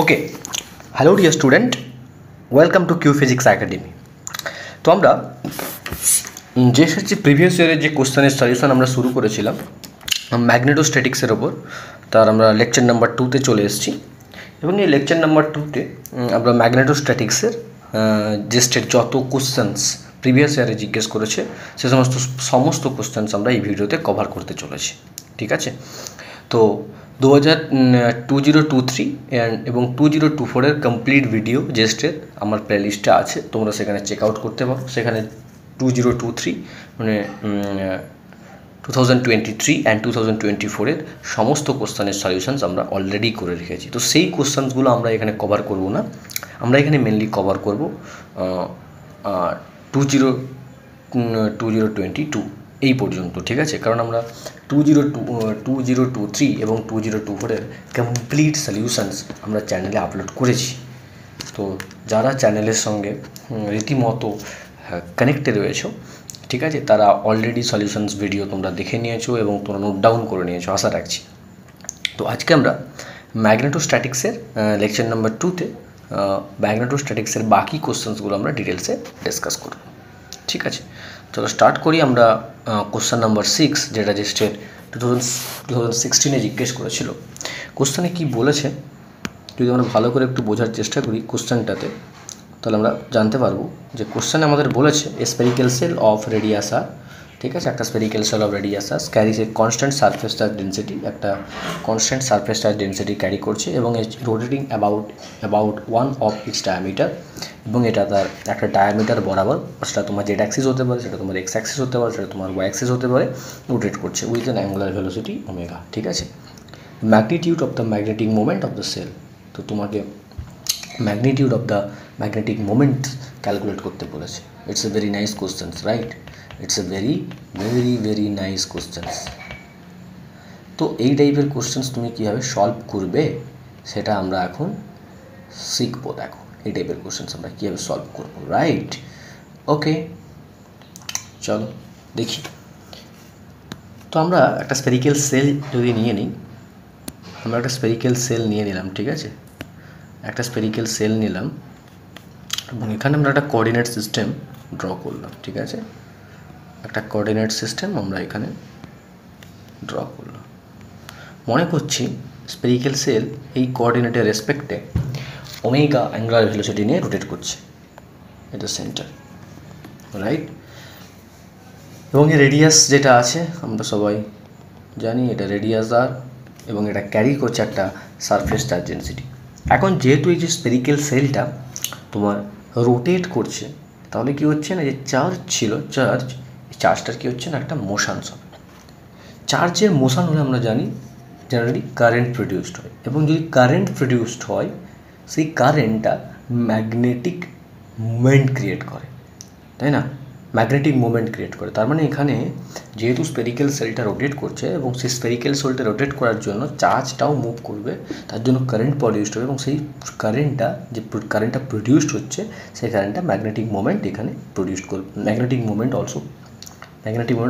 Okay hello dear student, welcome to Q physics academy. তো আমরা যে প্রিভিয়াস ইয়ারের যে কোশ্চেনের সলিউশন আমরা শুরু করেছিলাম ম্যাগনেটোস্ট্যাটিক্সের ওপর, তার আমরা লেকচার নাম্বার 2-তে চলে এসেছি। এবং এই লেকচার নাম্বার 2-তে আমরা ম্যাগনেটোস্ট্যাটিক্সের যে যত কোশ্চেন্স প্রিভিয়াস ইয়ারে জিজ্ঞেস করেছে সে সমস্ত কোশ্চেন্স আমরা এই ভিডিওতে কভার করতে চলেছি। ঠিক আছে, তো 2023 এবং 2024-এর কমপ্লিট ভিডিও জেস্টের আমার প্লেলিস্টে আছে, তোমরা সেখানে চেক আউট করতে পারো। সেখানে 2023 মানে 2023 অ্যান্ড 2024-এর সমস্ত কোশ্চেনের সলিউশনস আমরা অলরেডি করে রেখেছি। তো সেই কোশ্চেন্সগুলো আমরা এখানে কভার করব না, আমরা এখানে মেনলি কভার করব 2022 এই পর্যন্ত। ঠিক আছে, কারণ আমরা 2023 এবং 2024-এর কমপ্লিট সলিউশনস আমরা চ্যানেলে আপলোড করেছি। তো যারা চ্যানেলের সঙ্গে রীতিমতো কানেক্টে রয়েছো, ঠিক আছে, তারা অলরেডি সলিউশনস ভিডিও তোমরা দেখে নিয়েছো এবং তোমরা নোট ডাউন করে নিয়েছো আশা রাখছি। তো আজকে আমরা ম্যাগনেটোস্ট্যাটিক্সের লেকচার নাম্বার 2-তে ম্যাগনেটোস্ট্যাটিক্সের বাকি কোশ্চেন্সগুলো আমরা ডিটেলসে ডিসকাস করব। ঠিক আছে, চলো স্টার্ট করি। আমরা কোশ্চেন নাম্বার 6, যেটা যে স্টেট 2016-এ জিজ্ঞেস করেছিল, কোশ্চেনে কি বলেছে যদি আমরা ভালো করে একটু বোঝার চেষ্টা করি কোশ্চেনটাতে, তাহলে আমরা জানতে পারবো যে কোশ্চেনে আমাদের বলেছে spherical shell of radius R, ঠিক আছে, একটা spherical shell of radius R carries a constant surface charge density, একটা constant surface charge density carry করছে এবং rotating about one of its diameter, এবং এটা তার একটা ডায়ামিটার বরাবর, সেটা তোমার জেড অ্যাক্সিস হতে পারে, সেটা তোমার এক্স অ্যাক্সিস হতে পারে, সেটা তোমার ওয়াই অ্যাক্সিস হতে পারে, রোটেট করছে with an angular velocity omega. ঠিক আছে, magnitude of the magnetic moment of the cell, তো তোমাকে magnitude of the magnetic moment calculate করতে বলেছে। It's a very nice questions, right? It's a very very very nice questions. তো এই টাইপের questions তুমি কীভাবে সলভ করবে সেটা আমরা এখন শিখবো। দেখো এই টাইপের কোশ্চেন্স আমরা কীভাবে সলভ করবো, রাইট? ওকে, চলো দেখি। তো আমরা একটা স্পেরিক্যাল সেল যদি নিয়ে নিই, আমরা একটা স্পেরিক্যাল সেল নিয়ে নিলাম, ঠিক আছে, একটা স্পেরিক্যাল সেল নিলাম এবং এখানে আমরা একটা কোঅর্ডিনেট সিস্টেম ড্র করলাম। ঠিক আছে, একটা কোঅর্ডিনেট সিস্টেম আমরা এখানে ড্র করলাম। মনে করছি স্পেরিক্যাল সেল এই কোঅর্ডিনেটের রেসপেক্টে ওমেগা অ্যাঙ্গুলার ভেলোসিটি নিয়ে রোটেট করছে, এটা সেন্টার, রাইট? এবং এই রেডিয়াস যেটা আছে আমরা সবাই জানি, এটা রেডিয়াস আর, এবং এটা ক্যারি করছে একটা সারফেস চার্জ ডেন্সিটি। এখন যেহেতু এই যে স্পেরিক্যাল সেলটা তোমার রোটেট করছে, তাহলে কী হচ্ছে না, যে চার্জ ছিল, চার্জটার কী হচ্ছে না, একটা মোশানস হবে। চার্জের মোশান হলে আমরা জানি জেনারেলি কারেন্ট প্রডিউসড হয়, এবং যদি কারেন্ট প্রডিউসড হয় সেই কারেন্টটা ম্যাগনেটিক মুভমেন্ট ক্রিয়েট করে, তাই না? ম্যাগনেটিক মুভমেন্ট ক্রিয়েট করে। তার মানে এখানে যেহেতু স্পেরিক্যাল সেলটা রোটেট করছে এবং সেই স্পেরিক্যাল সেলটা রোটেট করার জন্য চার্জটাও মুভ করবে, তার জন্য কারেন্ট প্রডিউসড হবে, এবং সেই কারেন্টটা প্রডিউসড হচ্ছে, সেই কারেন্টটা ম্যাগনেটিক মুভমেন্ট এখানে প্রডিউসড করবে, ম্যাগনেটিক মুভমেন্ট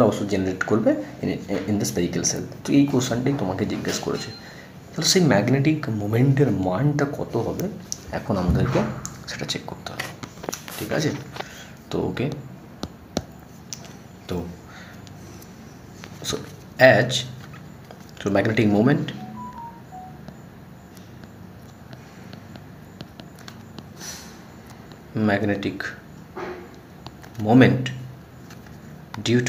অলসো জেনারেট করবে ইন দ্য স্পেরিক্যাল সেল। তো এই কোশ্চেনটাই তোমাকে জিজ্ঞেস করেছে। তাহলে সেই ম্যাগনেটিক মুভমেন্টের মানটা কত হবে এখন আমাদেরকে সেটা চেক করতে হবে। ঠিক আছে, তো ওকে, তো H, so magnetic moment due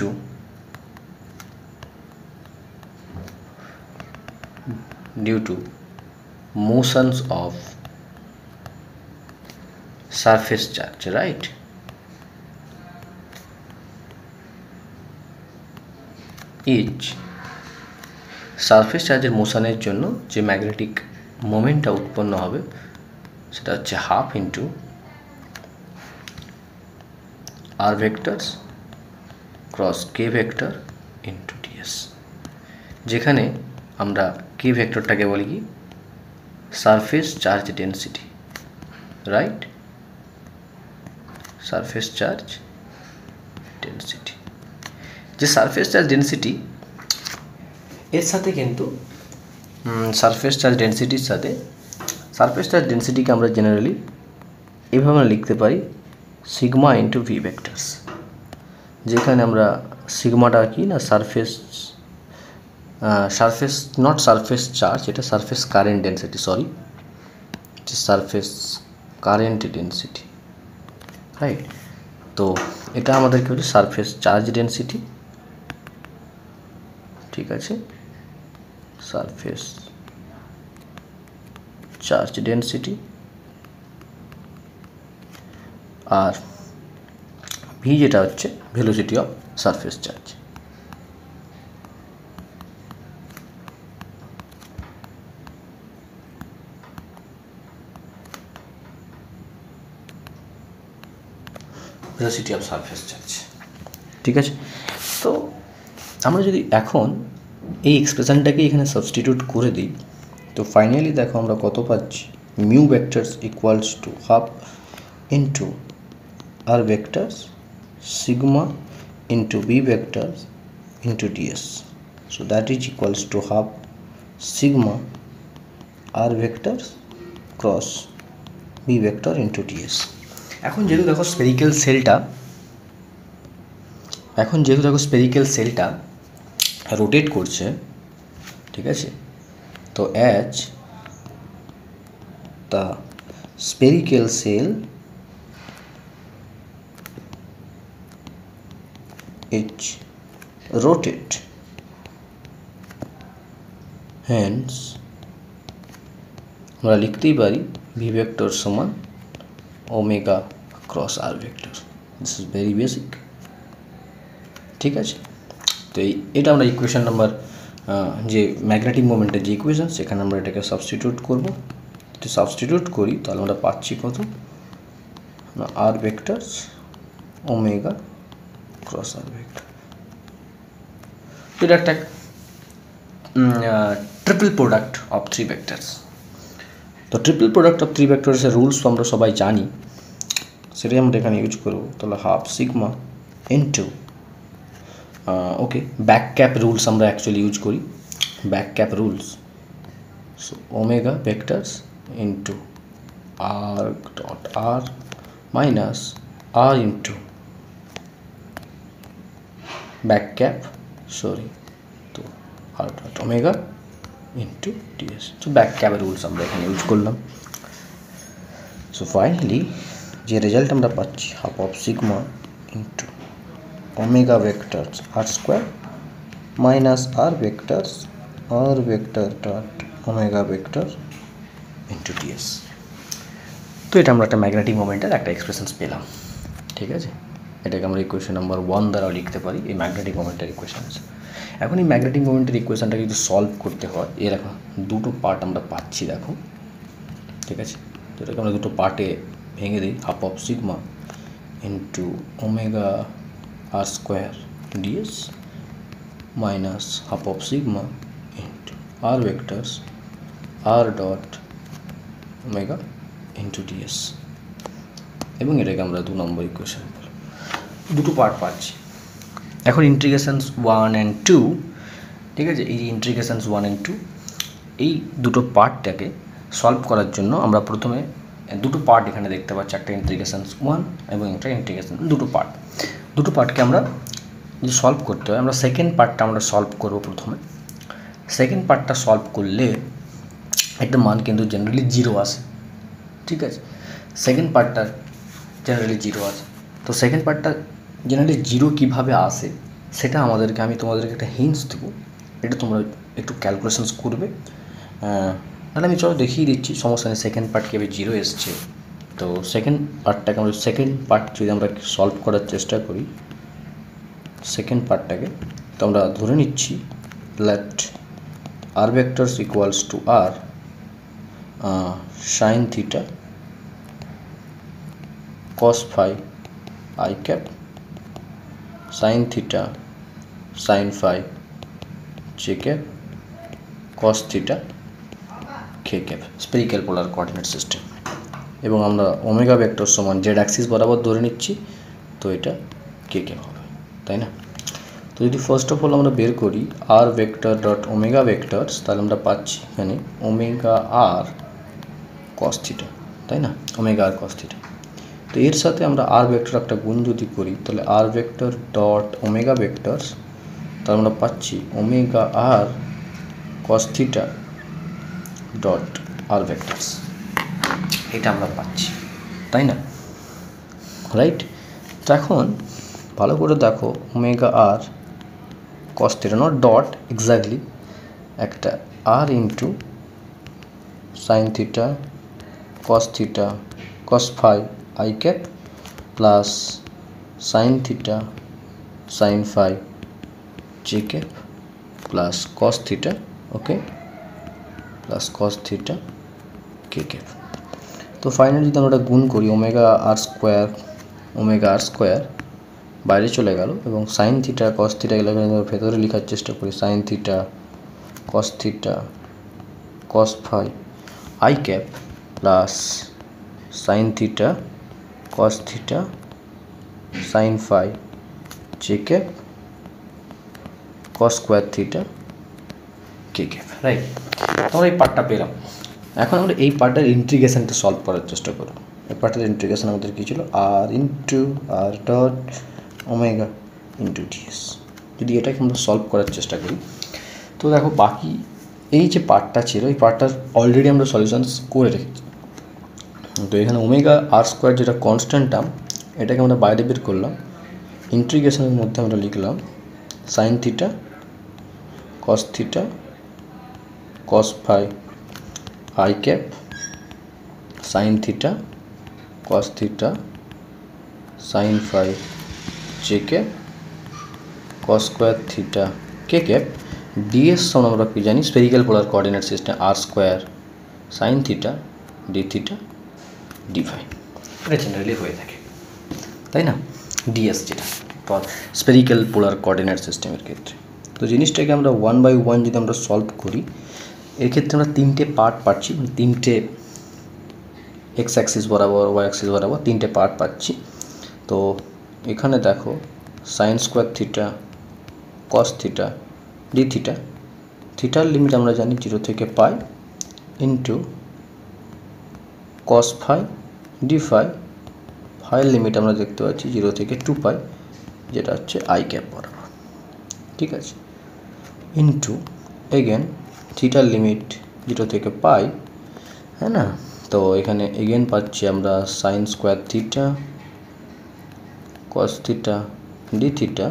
to motions of surface charge, right? Each surface চার্জের মোশনের জন্য যে ম্যাগনেটিক মোমেন্টটা উৎপন্ন হবে সেটা হচ্ছে হাফ ইন্টু আর vectors cross K vector into DS, যেখানে আমরা কে ভেক্টরটাকে বলি কি surface charge density, right, surface charge density. যে সারফেস চার্জ ডেন্সিটি এর সাথে কিন্তু সারফেস চার্জ ডেন্সিটির সাথে সারফেস চার্জ ডেন্সিটিকে আমরা জেনারেলি এভাবে লিখতে পারি সিগমা ইন্টু ভি ভেক্টরস, যেখানে আমরা সিগমাটা কি না সারফেস নট সারফেস চার্জ, এটা surface current density, sorry surface current density, right. তো এটা আমাদেরকে হচ্ছে সারফেস চার্জ ডেন্সিটি, ঠিক আছে, সারফেস চার্জ ডেন্সিটি, আর ভি যেটা হচ্ছে velocity of surface charge. Velocity of surface charge, ঠিক আছে। তো আমরা যদি এখন এই এক্সপ্রেশনটাকে এখানে সাবস্টিটিউট করে দিই, তো ফাইনালি দেখো আমরা কত পাচ্ছি, mu vectors equals to half into R vectors sigma into b vectors into DS, so that is equals to half sigma r vectors cross b vector into d s. এখন যেহেতু দেখো স্পেরিক্যাল সেলটা রোটেট করছে, ঠিক আছে, তো as the spherical shell is rotate, hence আমরা লিখতেই পারি ভি ভেক্টর সমান omega cross R vector. This is very basic, ঠিক আছে। তো এটা আমরা ইকুয়েশন নাম্বার যে ম্যাগনেটিক মোমেন্টের যে ইকুয়েশন, সেখানে আমরা এটাকে সাবস্টিটিউট করব। যদি সাবস্টিটিউট করি তাহলে আমরা পাচ্ছি কত না আর ভেক্টরস ওমেগা ক্রস আর ভেক্টর। এটা একটা triple product of three vectors. তো ট্রিপল প্রোডাক্ট অফ থ্রি ভেক্টরসের রুলস তো আমরা সবাই জানি, সেটাই আমরা এখানে ইউজ করব। তাহলে half sigma into okay back cab rules আমরা অ্যাকচুয়ালি ইউজ করি, back cab rules, so omega vectors into আর dot R minus R into back cab sorry তো R dot omega into DS. So back cab rules আমরা এখানে use করলাম। So finally যে result আমরা পাচ্ছি half of sigma into omega vectors r square minus r vector dot omega vector into d s. তো এটা আমরা একটা ম্যাগনেটিক মোমেন্টের একটা এক্সপ্রেশনস পেলাম, ঠিক আছে। এটাকে আমরা ইকুয়েশন নাম্বার 1 দ্বারাও লিখতে পারি, এই ম্যাগনেটিক মোমেন্টের ইকুয়েশনস। এখন এই ম্যাগনেটিক মোমেন্টের ইকুয়েশনটাকে যদি সলভ করতে হয়, এরকম দুটো পার্ট আমরা পাচ্ছি দেখো, ঠিক আছে। তো এটাকে আমরা দুটো পার্টে ভেঙে দিই, half of sigma into omega R square d s minus half of sigma into R vectors r dot omega into d s, এবং এটাকে আমরা 2 নম্বর ইকুয়েশন দুটো পার্ট পাচ্ছি। এখন ইন্টিগ্রেশনস 1 and 2, ঠিক আছে, এই ইন্টিগ্রেশনস 1 and 2 এই দুটো পার্টটাকে সলভ করার জন্য আমরা প্রথমে দুটো পার্ট এখানে দেখতে পাচ্ছি, একটা ইন্টিগ্রেশনস 1 এবং একটা ইন্টিগ্রেশন, দুটো পার্টকে আমরা যদি সলভ করতে হয়, আমরা সেকেন্ড পার্টটা আমরা সলভ করব প্রথমে। সেকেন্ড পার্টটা সলভ করলে একটা মান কিন্তু জেনারেলি 0 আসে, ঠিক আছে। সেকেন্ড পার্টটা জেনারেলি 0 আসে। তো সেকেন্ড পার্টটা জেনারেলি 0 কীভাবে আসে সেটা আমি তোমাদেরকে একটা হিন্টস দেবো, এটা তোমরা একটু ক্যালকুলেশনস করবে। তাহলে আমি চলো দেখিয়ে দিচ্ছি, সমস্যা নেই। সেকেন্ড পার্ট কীভাবে 0 এসছে, তো সেকেন্ড পার্ট যদি আমরা সলভ করার চেষ্টা করি, সেকেন্ড পার্টটাকে তো আমরা ধরে নিচ্ছি let r vectors equals to r sine theta cos phi I cap sin theta sin phi j cap cos theta k cap spherical polar coordinate system. এবং আমরা ওমেগা ভেক্টর সমান জেড অ্যাক্সিস বরাবর ধরে নিচ্ছি, তো এটা কে কে হবে, তাই না? তো যদি ফার্স্ট অফ অল আমরা বের করি আর ভেক্টর ডট ওমেগা ভেক্টরস, তাহলে আমরা পাচ্ছি এখানে ওমেগা আর কস থিটা, তাই না? Omega R cos theta. তো এর সাথে আমরা আর ভেক্টর একটা গুণ যদি করি, তাহলে আর ভেক্টর ডট ওমেগা ভেক্টরস, তাহলে আমরা পাচ্ছি omega R cos theta dot আর ভেক্টরস, এটা আমরা পাচ্ছি, তাই না? রাইট। তো এখন ভালো করে দেখো, omega R cos theta naught dot, exactly একটা R into sine theta cos theta cos phi I cap plus sine theta sine phi J cap plus cos theta, okay, plus cos theta K cap. তো finally যদি আমরা গুণ করি, omega আর square বাইরে চলে গেল, এবং সাইন থিটা কস থিটা এগুলো ভেতরে লেখার চেষ্টা করি, sine theta cos phi I cap plus sine theta cos theta sine phi J cap cos square theta K cap, right. আমরা এই পার্টটা পেলাম। এখন আমরা এই পার্টের ইন্টিগ্রেশনটা সলভ করার চেষ্টা করব। এই পার্টের ইন্টিগ্রেশন আমাদের কী ছিল, আর ইন্টু আর ডট ওমেগা ইন্টু ডিএস। যদি এটাকে আমরা সলভ করার চেষ্টা করি, তো দেখো বাকি এই যে পার্টটা ছিল, এই পার্টটার অলরেডি আমরা সলিউশনস করে রেখেছি। তো এখানে ওমেগা আর স্কোয়ার যেটা কনস্ট্যান্ট টার্ম, এটাকে আমরা বাইরে বের করলাম। ইন্টিগ্রেশনের মধ্যে আমরা লিখলাম sine theta cos phi I cap sine theta cos theta sine phi J cap cos square theta K cap DS সমান আমরা কি জানি, spherical polar coordinate system R square sine theta D theta D phi, এটা generally হয়ে থাকে, তাই না? DS যেটা স্ফেরিক্যাল পোলার কোঅর্ডিনেট সিস্টেমের ক্ষেত্রে। তো জিনিসটাকে আমরা 1 বাই 1 যদি আমরা সলভ করি, এর ক্ষেত্রে আমরা তিনটে পার্ট পাচ্ছি, তিনটে এক্স অ্যাক্সিস বরাবর ওয়াই অ্যাক্সিস বরাবর তিনটে পার্ট পাচ্ছি। তো এখানে দেখো sine square theta cos theta D theta, থিটার লিমিট আমরা জানি 0 থেকে pi into cos phi d phi, ফাইয়ের লিমিট আমরা দেখতে পাচ্ছি 0 থেকে 2 পাই, যেটা হচ্ছে আই ক্যাপ বরাবর, ঠিক আছে, ইন্টু এগেন থিটার লিমিট 0 থেকে পাই, হ্যাঁ না? তো এখানে এগেন পাচ্ছি আমরা sine square theta cos theta D theta,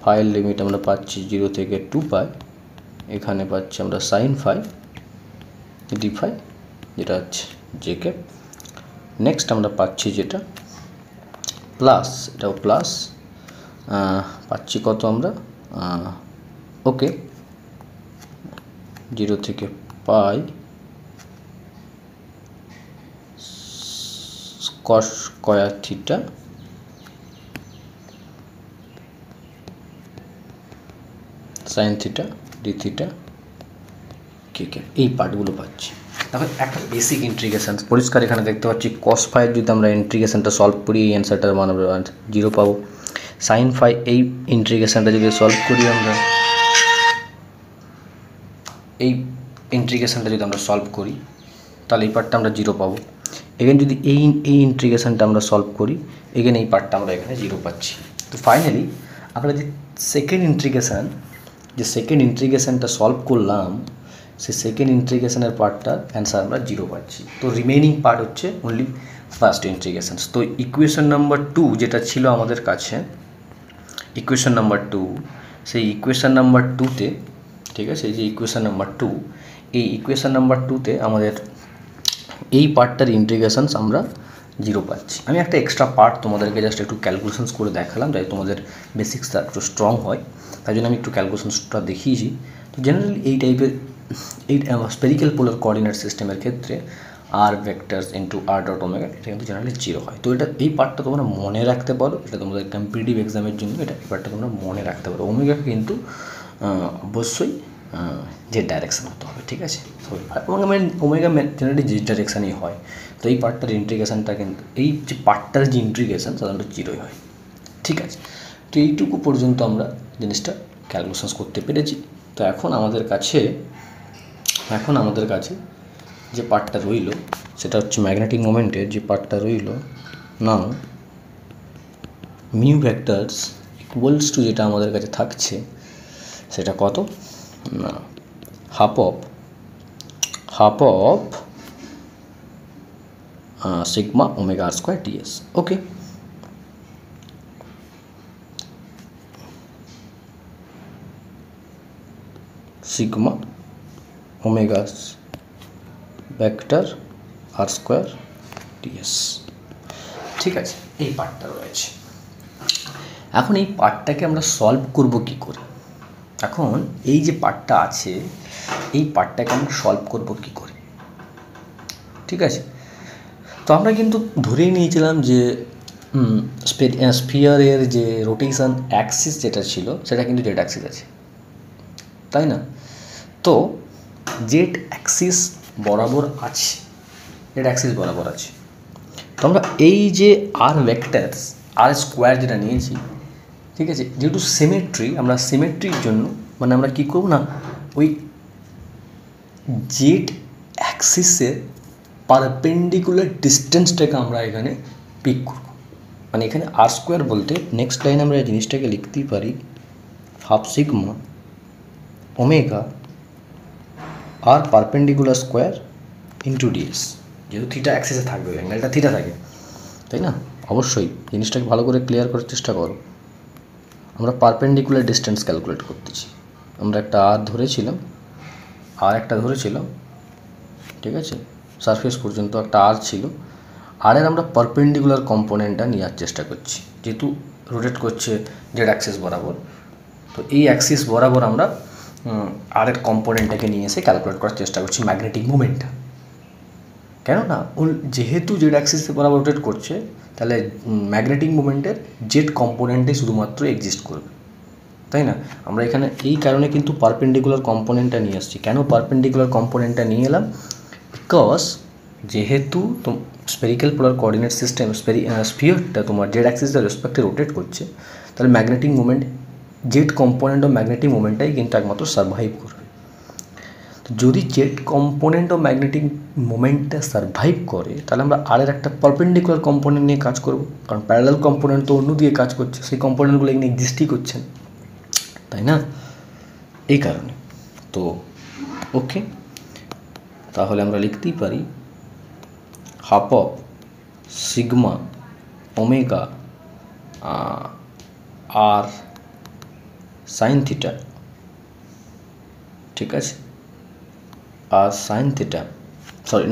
ফাইয়ের লিমিট আমরা পাচ্ছি 0 থেকে 2 পাই, এখানে পাচ্ছি আমরা সাইন ফাই ডি ফাই, যেটা হচ্ছে জে ক্যাপ। নেক্সট আমরা পাচ্ছি যেটা প্লাস, এটাও প্লাস পাচ্ছি কত আমরা, ওকে, 0 থেকে pi cos square theta sine theta D theta কে কে, এই পার্টগুলো পাচ্ছি। তাহলে একটা বেসিক ইন্টিগ্রেশন পরিষ্কার এখানে দেখতে পাচ্ছি। কস ফাইয়ের যদি আমরা ইন্টিগ্রেশনটা সলভ করি, এই অ্যান্সারটার মান আমরা 0 পাবো। সাইন ফাই এই ইন্টিগ্রেশনটা যদি সলভ করি আমরা, এই ইন্টিগ্রেশনটা যদি আমরা সলভ করি, তাহলে এই পার্টটা আমরা 0 পাবো। এখানে যদি এই ইন্টিগ্রেশনটা আমরা সলভ করি, এখানে এই পার্টটা আমরা এখানে 0 পাচ্ছি। তো ফাইনালি আমরা যে সেকেন্ড ইন্টিগ্রেশনটা সলভ করলাম, সেই সেকেন্ড ইন্টিগ্রেশনের পার্টটার অ্যান্সার আমরা 0 পাচ্ছি। তো রিমেইনিং পার্ট হচ্ছে অনলি ফার্স্ট ইন্টিগ্রেশন। তো ইকুয়েশন নাম্বার 2 যেটা ছিল আমাদের কাছে, ইকুয়েশন নাম্বার 2, সেই ইকুয়েশন নাম্বার 2তে, ঠিক আছে, এই যে ইকুয়েশন নাম্বার 2, এই ইকুয়েশন নাম্বার 2তে আমাদের এই পার্টটার ইন্টিগ্রেশনস আমরা 0 পাচ্ছি। আমি একটা এক্সট্রা পার্ট তোমাদেরকে জাস্ট একটু ক্যালকুলেশনস করে দেখালাম, যাতে তোমাদের বেসিক্সটা একটু স্ট্রং হয়, তাই জন্য আমি একটু ক্যালকুলেশনসটা দেখিয়েছি। তো জেনারেলি এই টাইপের এই স্পেরিক্যাল পোলার কোঅর্ডিনেট সিস্টেমের ক্ষেত্রে আর ভেক্টরস ইন্টু আর ডট ওমেগা, এটা কিন্তু জেনারেলি 0 হয়। তো এটা এই পার্টটা তোমরা মনে রাখতে পারো, এটা তোমাদের কম্পিটিটিভ এক্সামের জন্য এটা এই পার্টটা তোমরা মনে রাখতে পারো। ওমেগা কিন্তু অবশ্যই যে ডাইরেকশান হতে হবে, ঠিক আছে। ওমেগা জেনারেলি যে ডাইরেকশানই হয়। তো এই পার্টটার ইন্টিগ্রেশানটা কিন্তু এই যে পার্টটার যে ইন্টিগ্রেশান সাধারণত 0 হয়, ঠিক আছে। তো এইটুকু পর্যন্ত আমরা জিনিসটা ক্যালকুলেশনস করতে পেরেছি। তো এখন আমাদের কাছে যে পার্টটা রইল সেটা হচ্ছে ম্যাগনেটিক মোমেন্টের যে পার্টটা রইল। Now mu vectors equals to যেটা আমাদের কাছে থাকছে সেটা কত না half of sigma omega R square ds। Okay, sigma omega vector r square ds, ঠিক আছে। এই পার্টটা রয়েছে। এখন এই পার্টটাকে আমরা সলভ করব কি করে? এখন এই যে পার্টটা আছে এই পার্টটাকে আমরা সলভ করব কি করে, ঠিক আছে। তো আমরা কিন্তু ধরেই নিয়েছিলাম যে স্ফিয়ারের যে রোটেশন অ্যাক্সিস যেটা ছিল সেটা কিন্তু জেড অ্যাক্সিস আছে, তাই না? তো জেড অ্যাক্সিস বরাবর আছে, তো আমরা এই যে আর ভেক্টরস আর স্কোয়ার যেটা নিয়েছি, ঠিক আছে, যেহেতু সিমেট্রি, আমরা সিমেট্রির জন্য মানে আমরা কী করব না ওই জেড অ্যাক্সিসের পারপেন্ডিকুলার ডিস্টেন্সটাকে আমরা এখানে পিক করব। মানে এখানে আর স্কোয়ার বলতে নেক্সট লাইন আমরা এই জিনিসটাকে লিখতেই পারি হাফ সিগমা ওমেগা আর পারপেন্ডিকুলার স্কোয়ার ইন্টু ডিএস, যেহেতু থিটা অ্যাক্সিসে থাকবে, অ্যাঙ্গেলটা থিটা থাকে, তাই না? অবশ্যই জিনিসটাকে ভালো করে ক্লিয়ার করার চেষ্টা করো। আমরা পারপেন্ডিকুলার ডিস্টেন্স ক্যালকুলেট করতেছি। আমরা একটা আর ধরেছিলাম, ঠিক আছে, সারফেস পর্যন্ত একটা আর ছিল, আরের আমরা পারপেন্ডিকুলার কম্পোনেন্টটা নেওয়ার চেষ্টা করছি, যেহেতু রোটেট করছে জেড অ্যাক্সিস বরাবর। তো এই অ্যাক্সিস বরাবর আমরা আরের কম্পোনেন্টটাকে নিয়ে এসে ক্যালকুলেট করার চেষ্টা করছি ম্যাগনেটিক মোমেন্টটা। কেননা যেহেতু জেড অ্যাক্সিস বরাবর রোটেট করছে তাহলে ম্যাগনেটিক মোমেন্টের জেড কম্পোনেন্টে শুধুমাত্র এক্সিস্ট করবে, তাই না? আমরা এখানে এই কারণে কিন্তু পারপেন্ডিকুলার কম্পোনেন্টটা নিয়ে আসছি। কেন পারপেন্ডিকুলার কম্পোনেন্টটা নিয়ে এলাম? বিকজ যেহেতু স্পেরিক্যাল পোলার কোঅর্ডিনেট সিস্টেম স্ফিয়ারটা তোমার জেড অ্যাক্সিসের রেসপেক্টে রোটেট করছে, তাহলে magnetic moment z component of magnetic মোমেন্টটাই কিন্তু একমাত্র সার্ভাইভ করবে। তো যদি জেড কম্পোনেন্ট অফ ম্যাগনেটিক মোমেন্টটা সার্ভাইভ করে তাহলে আমরা আরের একটা পারপেন্ডিকুলার কম্পোনেন্ট নিয়ে কাজ করব, কারণ প্যারালাল কম্পোনেন্ট তো অন্য দিয়ে কাজ করছে, সেই কম্পোনেন্টগুলো এখানে এক্সিস্টই করছে না, তাই না? এই কারণে। তো ওকে, তাহলে আমরা লিখতেই পারি half of sigma omega r sine theta, ঠিক আছে, r sine theta, sorry,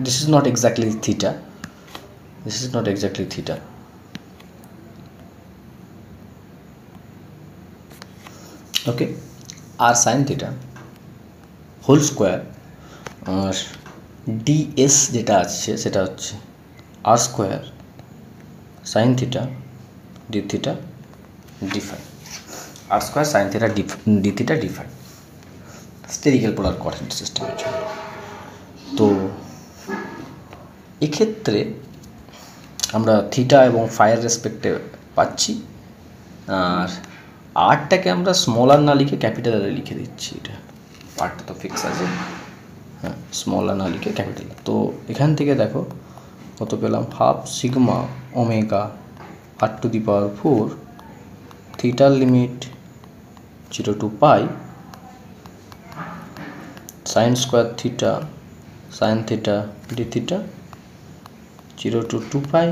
this is not exactly theta, okay, r sine theta whole square, আর ডিএস যেটা আছে সেটা হচ্ছে r square sine theta D theta D phi, r square sine theta D theta D phi spherical polar coordinate সিস্টেমের জন্য। তো এক্ষেত্রে আমরা থিটা এবং ফাইয়ের রেসপেক্টে পাচ্ছি, আর আরটাকে আমরা স্মল আর না লিখে ক্যাপিটাল আরে লিখে দিচ্ছি। এটা পার্টটা তো ফিক্স আছে, হ্যাঁ, স্মল আর না লিখে ক্যাপিটাল। তো এখান থেকে দেখো কত পেলাম, half sigma omega r to the power 4 থিটার limit 0 to pi sine square theta sine theta D theta 0 to 2 pi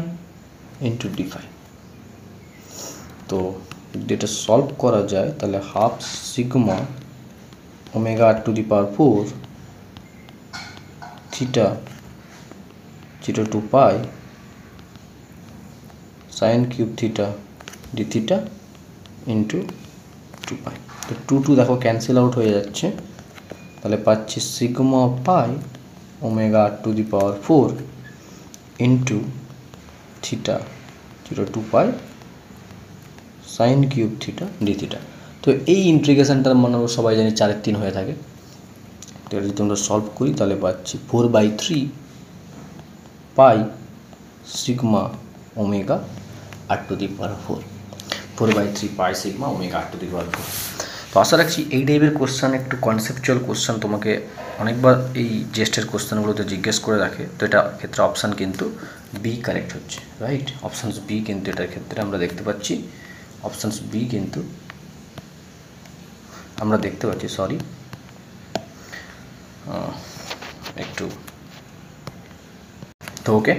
into d phi. তো যদি এটা সলভ করা যায় তাহলে half sigma omega r to the power 4 theta 0 to pi sine cube theta D theta into 2 pi. তো 2 দেখো cancel out হয়ে যাচ্ছে, তাহলে পাচ্ছি sigma pi omega r to the power 4 into theta 0 to pi sin cube theta d theta। তো এই ইন্টিগ্রেশনটার মানে আমরা সবাই জানি 4/3 হয়ে থাকে। তো এটা যদি আমরা সলভ করি তাহলে পাচ্ছি 4/3 পাই sigma omega r to the power 4, 4/3 pi sigma omega r to the power 4। তো আশা রাখছি এই টাইপের কোশ্চেন, একটু কনসেপচুয়াল কোশ্চেন তোমাকে অনেকবার এই জেস্টের কোশ্চেনগুলোতে জিজ্ঞেস করে রাখে। তো এটা ক্ষেত্রে অপশান কিন্তু বি কারেক্ট হচ্ছে, রাইট। অপশানস বি কিন্তু এটার ক্ষেত্রে আমরা দেখতে পাচ্ছি, অপশানস বি কিন্তু আমরা দেখতে পাচ্ছি, সরি একটু, তো ওকে।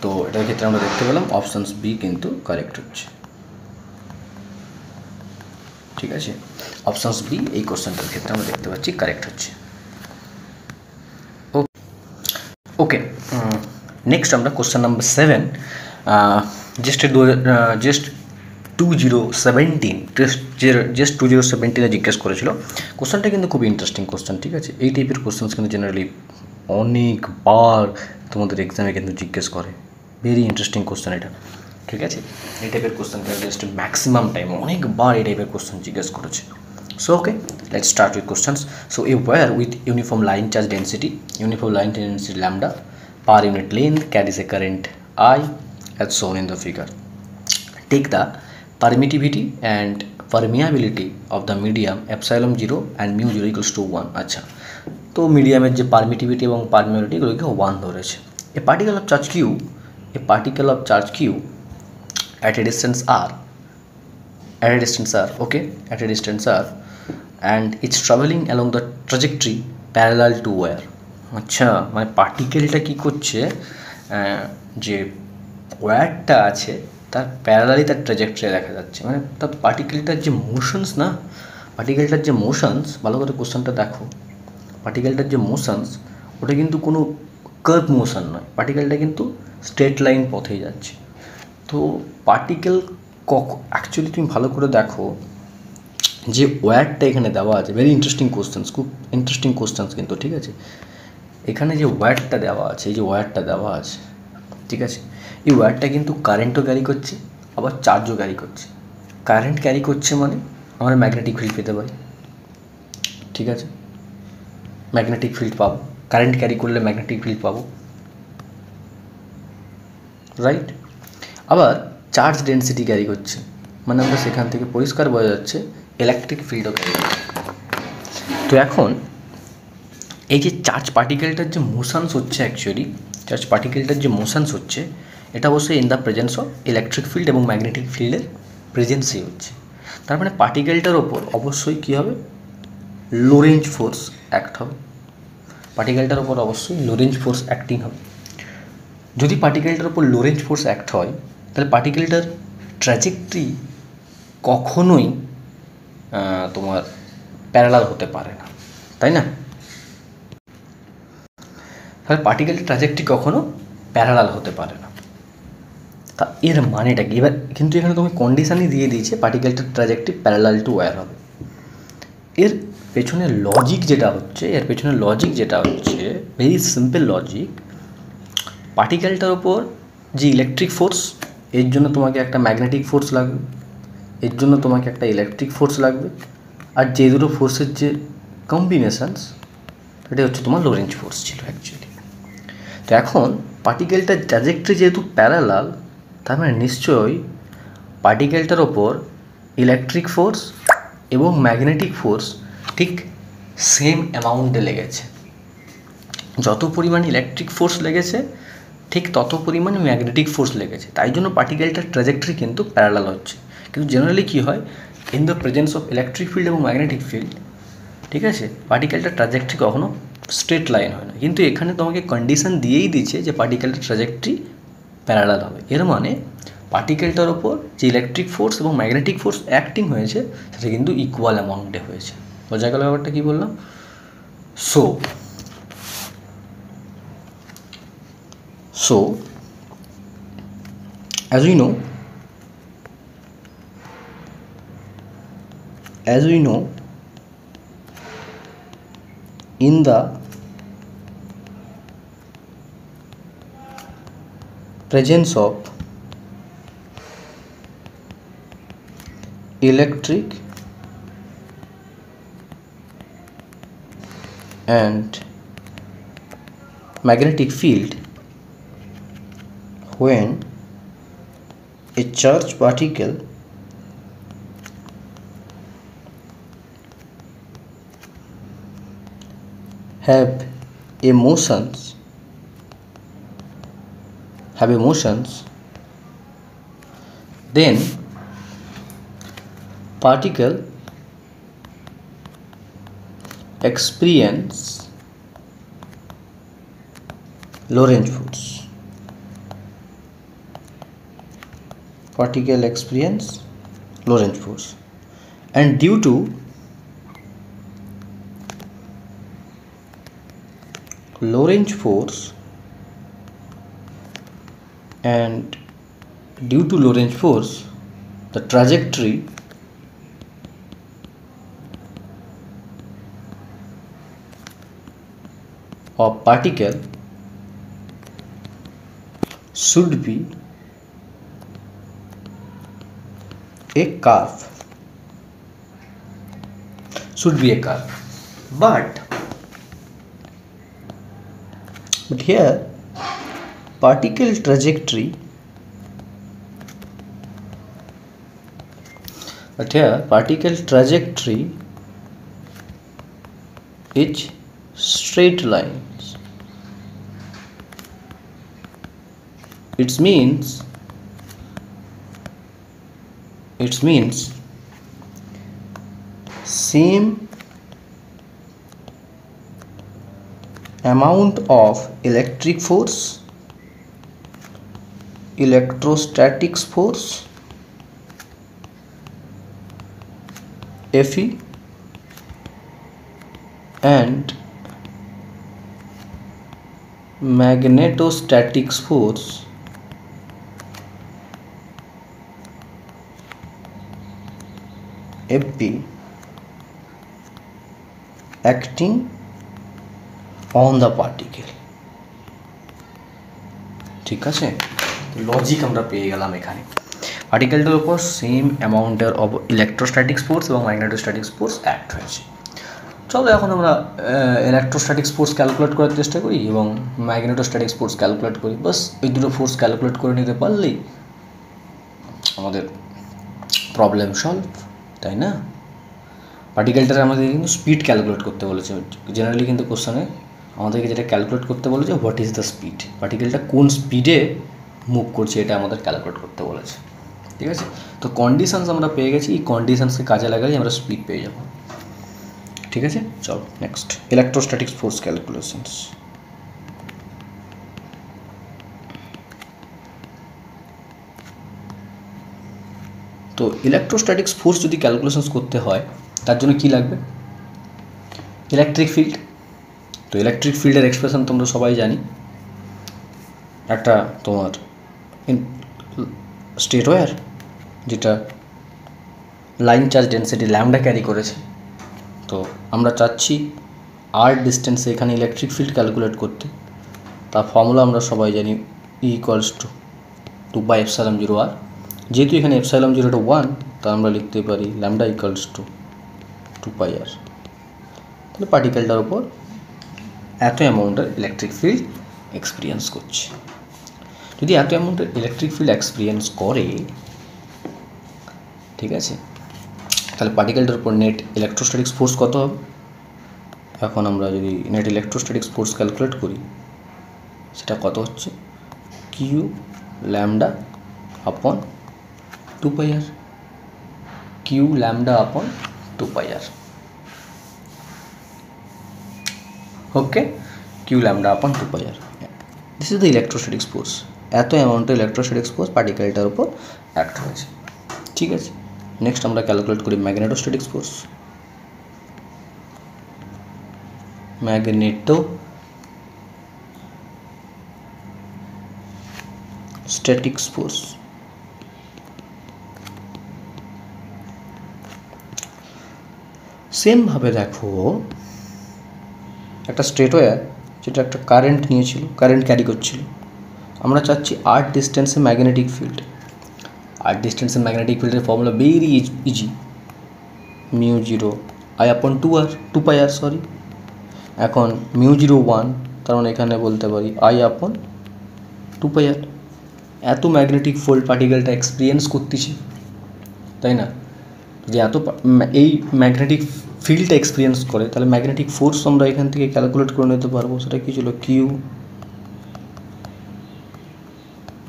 তো এটার ক্ষেত্রে আমরা দেখতে পেলাম অপশানস বি কিন্তু কারেক্ট হচ্ছে, ঠিক আছে। অপশানস বি এই কোশ্চেনটার ক্ষেত্রে আমরা দেখতে পাচ্ছি কারেক্ট হচ্ছে। ওকে, নেক্সট আমরা কোশ্চেন নাম্বার 7 জাস্ট 2017 জিজ্ঞেস করেছিল। কোশ্চেনটা কিন্তু খুবই ইন্টারেস্টিং কোশ্চেন, ঠিক আছে। এই টাইপের কোশ্চেন কিন্তু জেনারেলি অনেকবার তোমাদের এক্সামে কিন্তু জিজ্ঞেস করে, ভেরি ইন্টারেস্টিং কোশ্চেন এটা, ঠিক আছে। এই টাইপের কোশ্চেন জাস্ট ম্যাক্সিমাম টাইম অনেকবার এই টাইপের কোশ্চেন জিজ্ঞেস করেছে। So okay, let's start with questions. So a wire with uniform line charge density lambda per unit length carries a current I as shown in the figure. Take the permittivity and permeability of the medium epsilon 0 and mu 0 equals to 1. আচ্ছা, তো মিডিয়ামের যে permittivity এবং permeability এগুলোকে 1 ধরেছে। A particle of charge q at a distance r, and it's traveling along the trajectory parallel to wire. আচ্ছা, মানে পার্টিকেলটা কী করছে, যে ওয়্যারটা আছে তার প্যারালালি তার ট্র্যাজেক্টরি দেখা যাচ্ছে, মানে তার পার্টিকেলটার যে মোশনস না, পার্টিকেলটার যে মোশনস, ভালো করে কোশ্চেনটা দেখো, পার্টিকেলটার যে মোশনস ওটা কিন্তু কোনো কার্ভ মোশন নয়, পার্টিকেলটা কিন্তু স্ট্রেট লাইন পথেই যাচ্ছে। তো পার্টিকেল অ্যাকচুয়ালি তুমি ভালো করে দেখো যে ওয়্যারটা এখানে দেওয়া আছে, ভেরি ইন্টারেস্টিং কোশ্চেন্স, খুব ইন্টারেস্টিং কোশ্চেন্স কিন্তু, ঠিক আছে। এখানে যে ওয়্যারটা দেওয়া আছে, এই যে ওয়্যারটা দেওয়া আছে, ঠিক আছে, এই ওয়্যারটা কিন্তু কারেন্টও ক্যারি করছে আবার চার্জও ক্যারি করছে। কারেন্ট ক্যারি করছে মানে আমরা ম্যাগনেটিক ফিল্ড পেতে পারি, ঠিক আছে, ম্যাগনেটিক ফিল্ড পাবো, কারেন্ট ক্যারি করলে ম্যাগনেটিক ফিল্ড পাবো, রাইট। আবার চার্জ ডেন্সিটি ক্যারি করছে মানে আমরা সেখান থেকে পরিষ্কার বোঝা যাচ্ছে ইলেকট্রিক ফিল্ডও ক্যারি করছে। তো এখন এই যে চার্জ পার্টিকেলটার যে মোশনস হচ্ছে, অ্যাকচুয়ালি চার্জ পার্টিকেলটার যে মোশনস হচ্ছে এটা অবশ্যই in the presence of electric field এবং ম্যাগনেটিক ফিল্ডের প্রেজেন্সেই হচ্ছে। তার মানে পার্টিকেলটার ওপর অবশ্যই কী হবে, লোরেঞ্জ ফোর্স অ্যাক্ট হবে, পার্টিকেলটার ওপর অবশ্যই লোরেঞ্জ ফোর্স অ্যাক্টিং হবে। যদি পার্টিকেলটার ওপর লোরেঞ্জ ফোর্স অ্যাক্ট হয় তাহলে পার্টিকেলটার ট্র্যাজেক্টরি কখনোই তোমার প্যারালাল হতে পারে না, তাই না। তাহলে পার্টিকেলের ট্র্যাজেক্টরি কখনো প্যারালাল হতে পারে না। তা এর মানেটা কি, এবার কিন্তু এখানে তুমি কন্ডিশানই দিয়ে দিয়েছে পার্টিকেলটার ট্র্যাজেক্টরি প্যারালাল টু ওয়্যার হবে। এর পেছনে লজিক যেটা হচ্ছে ভেরি সিম্পল লজিক, পার্টিকেলটার ওপর যে ইলেকট্রিক ফোর্স, এর জন্য তোমাকে একটা ম্যাগনেটিক ফোর্স লাগবে, এর জন্য তোমাকে একটা ইলেকট্রিক ফোর্স লাগবে, আর যে দুটো ফোর্সের যে কম্বিনেশানস এটা হচ্ছে তোমার লোরেঞ্জ ফোর্স ছিল অ্যাকচুয়ালি। তো এখন পার্টিকেলটার ট্র্যাজেক্টরি যেহেতু প্যারালাল, তার মানে নিশ্চয়ই পার্টিকেলটার ওপর ইলেকট্রিক ফোর্স এবং ম্যাগনেটিক ফোর্স ঠিক সেম অ্যামাউন্টে লেগেছে। যত পরিমাণ ইলেকট্রিক ফোর্স লেগেছে ঠিক তত পরিমাণে ম্যাগনেটিক ফোর্স লেগেছে, তাই জন্য পার্টিকেলটার ট্র্যাজেক্টরি কিন্তু প্যারালাল হচ্ছে। কিন্তু জেনারেলি কী হয়, in the presence of electric field এবং ম্যাগনেটিক ফিল্ড, ঠিক আছে, পার্টিকেলটার ট্র্যাজেক্টরি কখনো স্ট্রেট লাইন হয় না। কিন্তু এখানে তোমাকে কন্ডিশন দিয়েই দিচ্ছে যে পার্টিকেলটার ট্র্যাজেক্টরি প্যারালাল হবে। এর মানে পার্টিকেলটার ওপর যে ইলেকট্রিক ফোর্স এবং ম্যাগনেটিক ফোর্স অ্যাক্টিং হয়েছে সেটা কিন্তু ইকুয়াল অ্যামাউন্টে হয়েছে। বোঝা গেল ব্যাপারটা কী বললাম। So as we know in the presence of electric and magnetic field when a charged particle have emotions, then particle experience Lorentz force. Particle experience Lorentz force, and due to Lorentz force the trajectory of particle should be a curve, but here particle trajectory is straight lines. It means same amount of electric force, electrostatics force Fe, and magnetostatics force Fp acting on the particle. ঠিক আছে, logic আমরা পেয়ে গেলাম এখানে। পার্টিকেলটার উপর same অ্যামাউন্টের of electrostatics force এবং ম্যাগনেটোস্ট্যাটিক্স force act হয়েছে। চলো এখন আমরা ইলেকট্রোস্ট্যাটিক্স ফোর্স ক্যালকুলেট করার চেষ্টা করি এবং ম্যাগনেটোস্ট্যাটিক্স ফোর্স ক্যালকুলেট করি। বাস এই দুটো ফোর্স ক্যালকুলেট করে নিতে পারলেই আমাদের প্রবলেম সলভ, তাই না? পার্টিকেলটার আমাদের কিন্তু স্পিড ক্যালকুলেট করতে বলেছে। জেনারেলি কিন্তু কোশ্চেনে আমাদেরকে যেটা ক্যালকুলেট করতে বলেছে, হোয়াট ইজ দ্য স্পিড, পার্টিকেলটা কোন স্পিডে মুভ করছে এটা আমাদের ক্যালকুলেট করতে বলেছে। ঠিক আছে, তো কন্ডিশনস আমরা পেয়ে গেছি, এই কন্ডিশনসকে কাজে লাগালেই আমরা স্পিড পেয়ে যাব। ঠিক আছে, চলো নেক্সট, ইলেকট্রোস্ট্যাটিক্স ফোর্স ক্যালকুলেশনস। তো ইলেকট্রোস্ট্যাটিক্স ফোর্স যদি ক্যালকুলেশনস করতে হয় তার জন্য কি লাগবে? Electric field. তো ইলেকট্রিক ফিল্ডের এক্সপ্রেশন তোমরা সবাই জানি, একটা তোমার স্টেট ওয়্যার যেটা line charge density lambda carry করেছে। তো আমরা চাচ্ছি আর ডিস্টেন্সে এখানে ইলেকট্রিক ফিল্ড ক্যালকুলেট করতে। তার ফর্মুলা আমরা সবাই জানি, E = 2/ε0r। যেহেতু এখানে ε0টা 1, তা আমরা লিখতে পারি ল্যামডা = 2πr। তাহলে পার্টিকেলটার উপর এত অ্যামাউন্টের ইলেকট্রিক ফিল্ড এক্সপিরিয়েন্স করছে। যদি এত অ্যামাউন্টের ইলেকট্রিক ফিল্ড এক্সপিরিয়েন্স করে, ঠিক আছে, তাহলে পার্টিকেলটার উপর নেট ইলেকট্রোস্ট্যাটিক্স ফোর্স কত হবে? এখন আমরা যদি নেট ইলেকট্রোস্ট্যাটিক্স ফোর্স ক্যালকুলেট করি, সেটা কত হচ্ছে? কিউ ল্যামডা আপন 2πr, কিউ ল্যামডা আপন 2πr। ওকে, কিউ ল্যামডা আপন 2πr, this is the electrostatics force. এত অ্যামাউন্টের ইলেকট্রোস্ট্যাটিক্স ফোর্স পার্টিকেলটার উপর অ্যাক্ট হয়েছে। ঠিক আছে, নেক্সট আমরা ক্যালকুলেট করি ম্যাগনেটোস্ট্যাটিক্স ফোর্স। ম্যাগনেটোস্ট্যাটিক্স ফোর্স সেমভাবে দেখো, একটা স্ট্রেট ওয়্যার যেটা একটা কারেন্ট নিয়েছিল, কারেন্ট ক্যারি করছিল, আমরা চাচ্ছি আর্ট ডিস্টেন্সে ম্যাগনেটিক ফিল্ড। আর্ট ডিস্টেন্সে ম্যাগনেটিক ফিল্ডের formula very easy, mu zero I upon 2πr sorry. এখন মিউ জিরো 1, তার মানে এখানে বলতে পারি আই আপন 2πr। এত ম্যাগনেটিক ফোল্ড পার্টিকেলটা এক্সপিরিয়েন্স করতেছি, তাই না? যে এত এই ম্যাগনেটিক ফিল্ডটা এক্সপিরিয়েন্স করে, তাহলে ম্যাগনেটিক ফোর্স আমরা এখান থেকে ক্যালকুলেট করে নিতে পারবো। সেটা কী ছিল? কিউ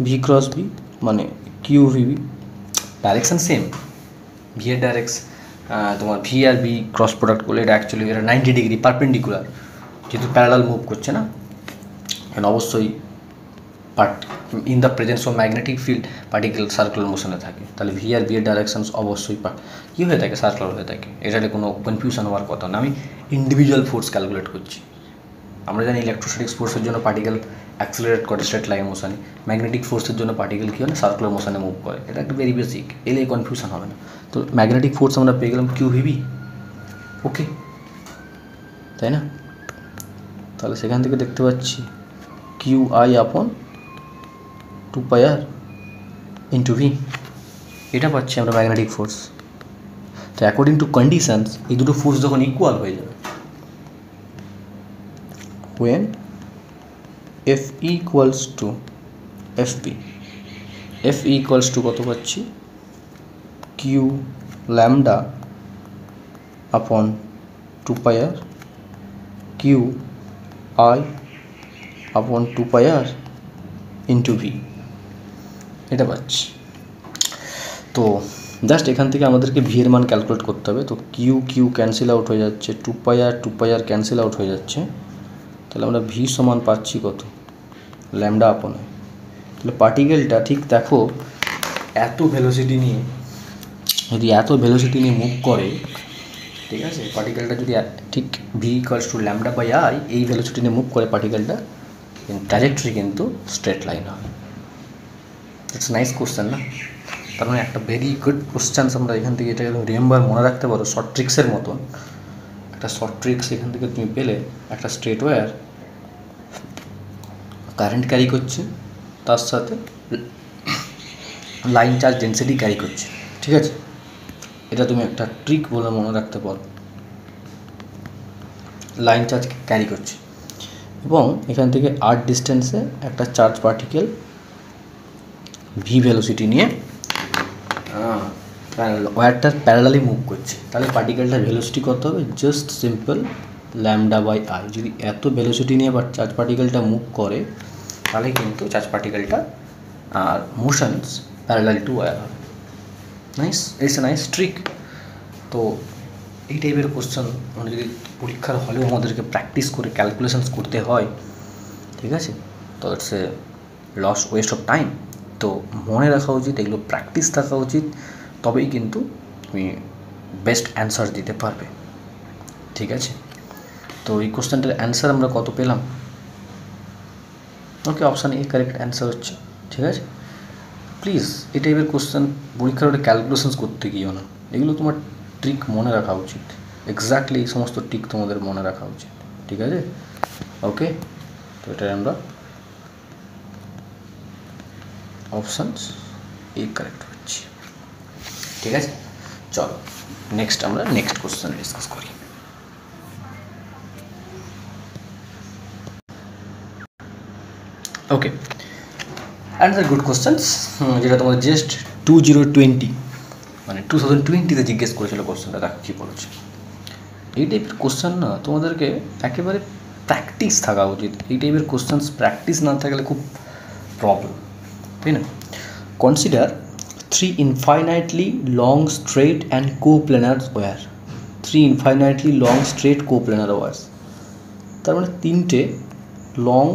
ভি ক্রস বি, মানে q v B. Direction same, v এর তোমার ভি আর বি ক্রস প্রোডাক্ট করলে এটা অ্যাকচুয়ালি এটা 90 ডিগ্রি পারপেন্ডিকুলার, যেহেতু প্যারালাল মুভ করছে না, এখানে অবশ্যই in the presence of magnetic field particle circular মোশনে থাকে, তাহলে ভি আর বি এর ডাইরেকশান অবশ্যই কী হয়ে থাকে? সার্কুলার হয়ে থাকে। এটাতে কোনো কনফিউশন হওয়ার কথা না। আমি ইন্ডিভিজুয়াল ফোর্স ক্যালকুলেট করছি। আমরা জানি ইলেকট্রোস্ট্যাটিক ফোর্সের জন্য পার্টিকেল অ্যাক্সিলারেট করে স্ট্রেট লাইন মোশনে, ম্যাগনেটিক ফোর্সের জন্য পার্টিকেল কী হয় না, সার্কুলার মোশনে মুভ করে। এটা একটা ভেরি বেসিক, এলে কনফিউশন হবে না। তো ম্যাগনেটিক ফোর্স আমরা পেয়ে গেলাম কিউ ভিবি, ওকে, তাই না? তাহলে সেখান থেকে দেখতে পাচ্ছি Q I upon 2πr into V, এটা পাচ্ছি আমরা ম্যাগনেটিক ফোর্স। তো অ্যাকর্ডিং টু কন্ডিশনস এই দুটো ফোর্স যখন ইকুয়াল হয়ে যাবে, when F equals to FP, F equals to কত পাচ্ছি? Q lambda upon 2πr Q I upon 2πr into V, এটা পাচ্ছি। তো জাস্ট এখান থেকে আমাদেরকে ভি এর মান ক্যালকুলেট করতে হবে। তো কিউ কিউ ক্যান্সেল আউট হয়ে যাচ্ছে, 2πr ক্যান্সেল আউট হয়ে যাচ্ছে, তাহলে আমরা ভি সমান পাচ্ছি কত? ল্যামডা আপন। তাহলে পার্টিকেলটা ঠিক দেখো, এত ভেলোসিটি নিয়ে মুভ করে, ঠিক আছে, পার্টিকেলটা যদি ঠিক v equals to lambda by i এই ভেলোসিটি নিয়ে মুভ করে, পার্টিকেলটা ট্র্যাজেক্টরি কিন্তু স্ট্রেট লাইন হয়। ইটস নাইস কোশ্চেন না? তার মানে একটা ভেরি গুড কোশ্চেন্স আমরা এখান থেকে, এটা রিমেম্বার মনে রাখতে পারো, শর্ট ট্রিক্সের মতন একটা শর্ট ট্রিক্স এখান থেকে তুমি পেলে। একটা স্ট্রেট ওয়্যার কারেন্ট ক্যারি করছে, তার সাথে লাইন চার্জ ডেন্সিটি ক্যারি করছে, ঠিক আছে? এটা তুমি একটা ট্রিক বলে মনে রাখতে পারো, লাইন চার্জ ক্যারি করছে, এবং এখান থেকে আর্ট ডিস্টেন্সে একটা চার্জ পার্টিকেল ভি ভেলোসিটি নিয়ে ওয়্যারটার প্যারালালি মুভ করছে। তাহলে পার্টিকেলটার ভেলোসিটি কত হবে? Just simple lambda by i. যদি এত ভেলোসিটি নিয়ে চার্জ পার্টিকেলটা মুভ করে, তাহলে কিন্তু চার্জ পার্টিকেলটা আর মোশনস প্যারালাল টু ওয়্যার হবে। Nice, it's a nice trick. তো এই টাইপের কোশ্চেন আমরা যদি পরীক্ষার হলেও আমাদেরকে প্র্যাকটিস করে ক্যালকুলেশনস করতে হয়, ঠিক আছে, তো it's a loss waste of time. তো মনে রাখা উচিত, এগুলো প্র্যাকটিস থাকা উচিত, তবেই কিন্তু তুমি বেস্ট অ্যান্সার দিতে পারবে, ঠিক আছে? তো এই কোশ্চেনটার অ্যান্সার আমরা কত পেলাম? ওকে, অপশান এ কারেক্ট অ্যান্সার হচ্ছে, ঠিক আছে? প্লিজ এই টাইপের কোশ্চেন পরীক্ষার ওটা ক্যালকুলেশনস করতে গিয়েও না, এগুলো তোমার ট্রিক মনে রাখা উচিত, এক্স্যাক্টলি এই সমস্ত ট্রিক তোমাদের মনে রাখা উচিত, ঠিক আছে? ওকে, তো এটাই আমরা অপশানস এ কারেক্ট হচ্ছে, ঠিক আছে? চলো নেক্সট আমরা নেক্সট কোশ্চেন ডিসকাস করি। ওকে, অ্যান্সার গুড কোশ্চেন্স, যেটা তোমাদের জাস্ট 2020 মানে 2020-তে জিজ্ঞেস করেছিল কোশ্চেনটা, দেখো কী বলেছে। এই টাইপের কোশ্চেন না তোমাদেরকে একেবারে প্র্যাকটিস থাকা উচিত। এই টাইপের কোশ্চেন্স প্র্যাকটিস না থাকলে খুব প্রবলেম, তাই না? Consider 3 infinitely long straight and coplanar wire, 3 infinitely long straight coplanar wires, তার মানে 3টে লং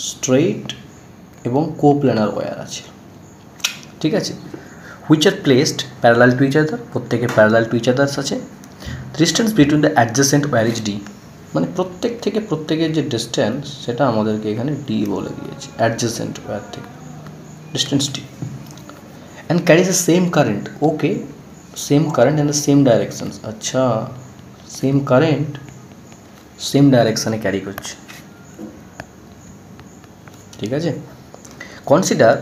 স্ট্রেট এবং কোপ্ল্যানার ওয়্যার আছে, ঠিক আছে? Which are placed parallel to each other, প্রত্যেকে প্যারালাল টু ইচ আদার্স আছে। Distance between the adjacent wire is d, মানে প্রত্যেক থেকে প্রত্যেকের যে ডিস্টেন্স সেটা আমাদেরকে এখানে ডি বলে দিয়েছে, অ্যাডজেসেন্ট ওয়্যার থেকে distance d. And carries the same current, okay, same current and the same directions, আচ্ছা, সেম কারেন্ট সেম ডাইরেকশানে ক্যারি করছে, ঠিক আছে। Consider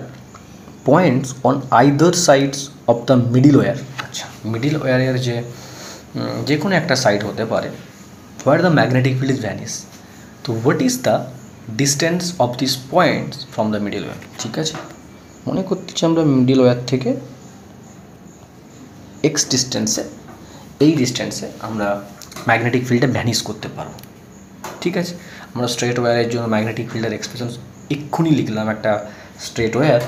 points on either sides of the middle wire. আচ্ছা, মিডিল ওয়্যারের যে কোনো একটা সাইড হতে পারে where the magnetic field is vanish. তো what is the distance of this points from the middle wire. ঠিক আছে, মনে করতেছি আমরা মিডিল ওয়্যার থেকে এক্স ডিস্টেন্সে, এই ডিস্টেন্সে আমরা ম্যাগনেটিক ফিল্ডে ভ্যানিস করতে পারবো। ঠিক আছে, আমরা স্ট্রেট ওয়্যারের জন্য ম্যাগনেটিক ফিল্ডের এক্সপ্রেশন এক্ষুনি লিখলাম। একটা স্ট্রেট ওয়্যার,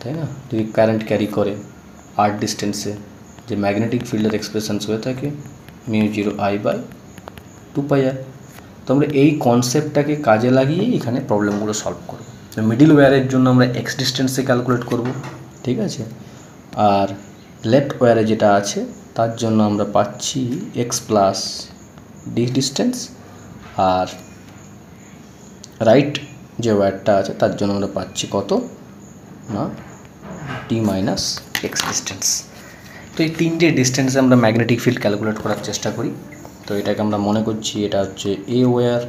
তাই না, যদি কারেন্ট ক্যারি করে আর ডিস্টেন্সে, যে ম্যাগনেটিক ফিল্ডের এক্সপ্রেশনস হয়ে থাকে μ0I/2πr। তো আমরা এই কনসেপ্টটাকে কাজে লাগিয়ে এখানে প্রবলেমগুলো সলভ করব। মিডিল ওয়্যারের জন্য আমরা এক্স ডিস্টেন্সে ক্যালকুলেট করব। ঠিক আছে, আর লেফট ওয়্যারে যেটা আছে তার জন্য আমরা পাচ্ছি এক্স প্লাস ডি ডিস্টেন্স, আর রাইট যে ওয়্যারটা আছে তার জন্য আমরা পাচ্ছি কত না ডি মাইনাস এক্স ডিস্টেন্স। তো এই তিনটে ডিস্টেন্সে আমরা ম্যাগনেটিক ফিল্ড ক্যালকুলেট করার চেষ্টা করি। তো এটাকে আমরা মনে করছি এটা হচ্ছে এ ওয়্যার,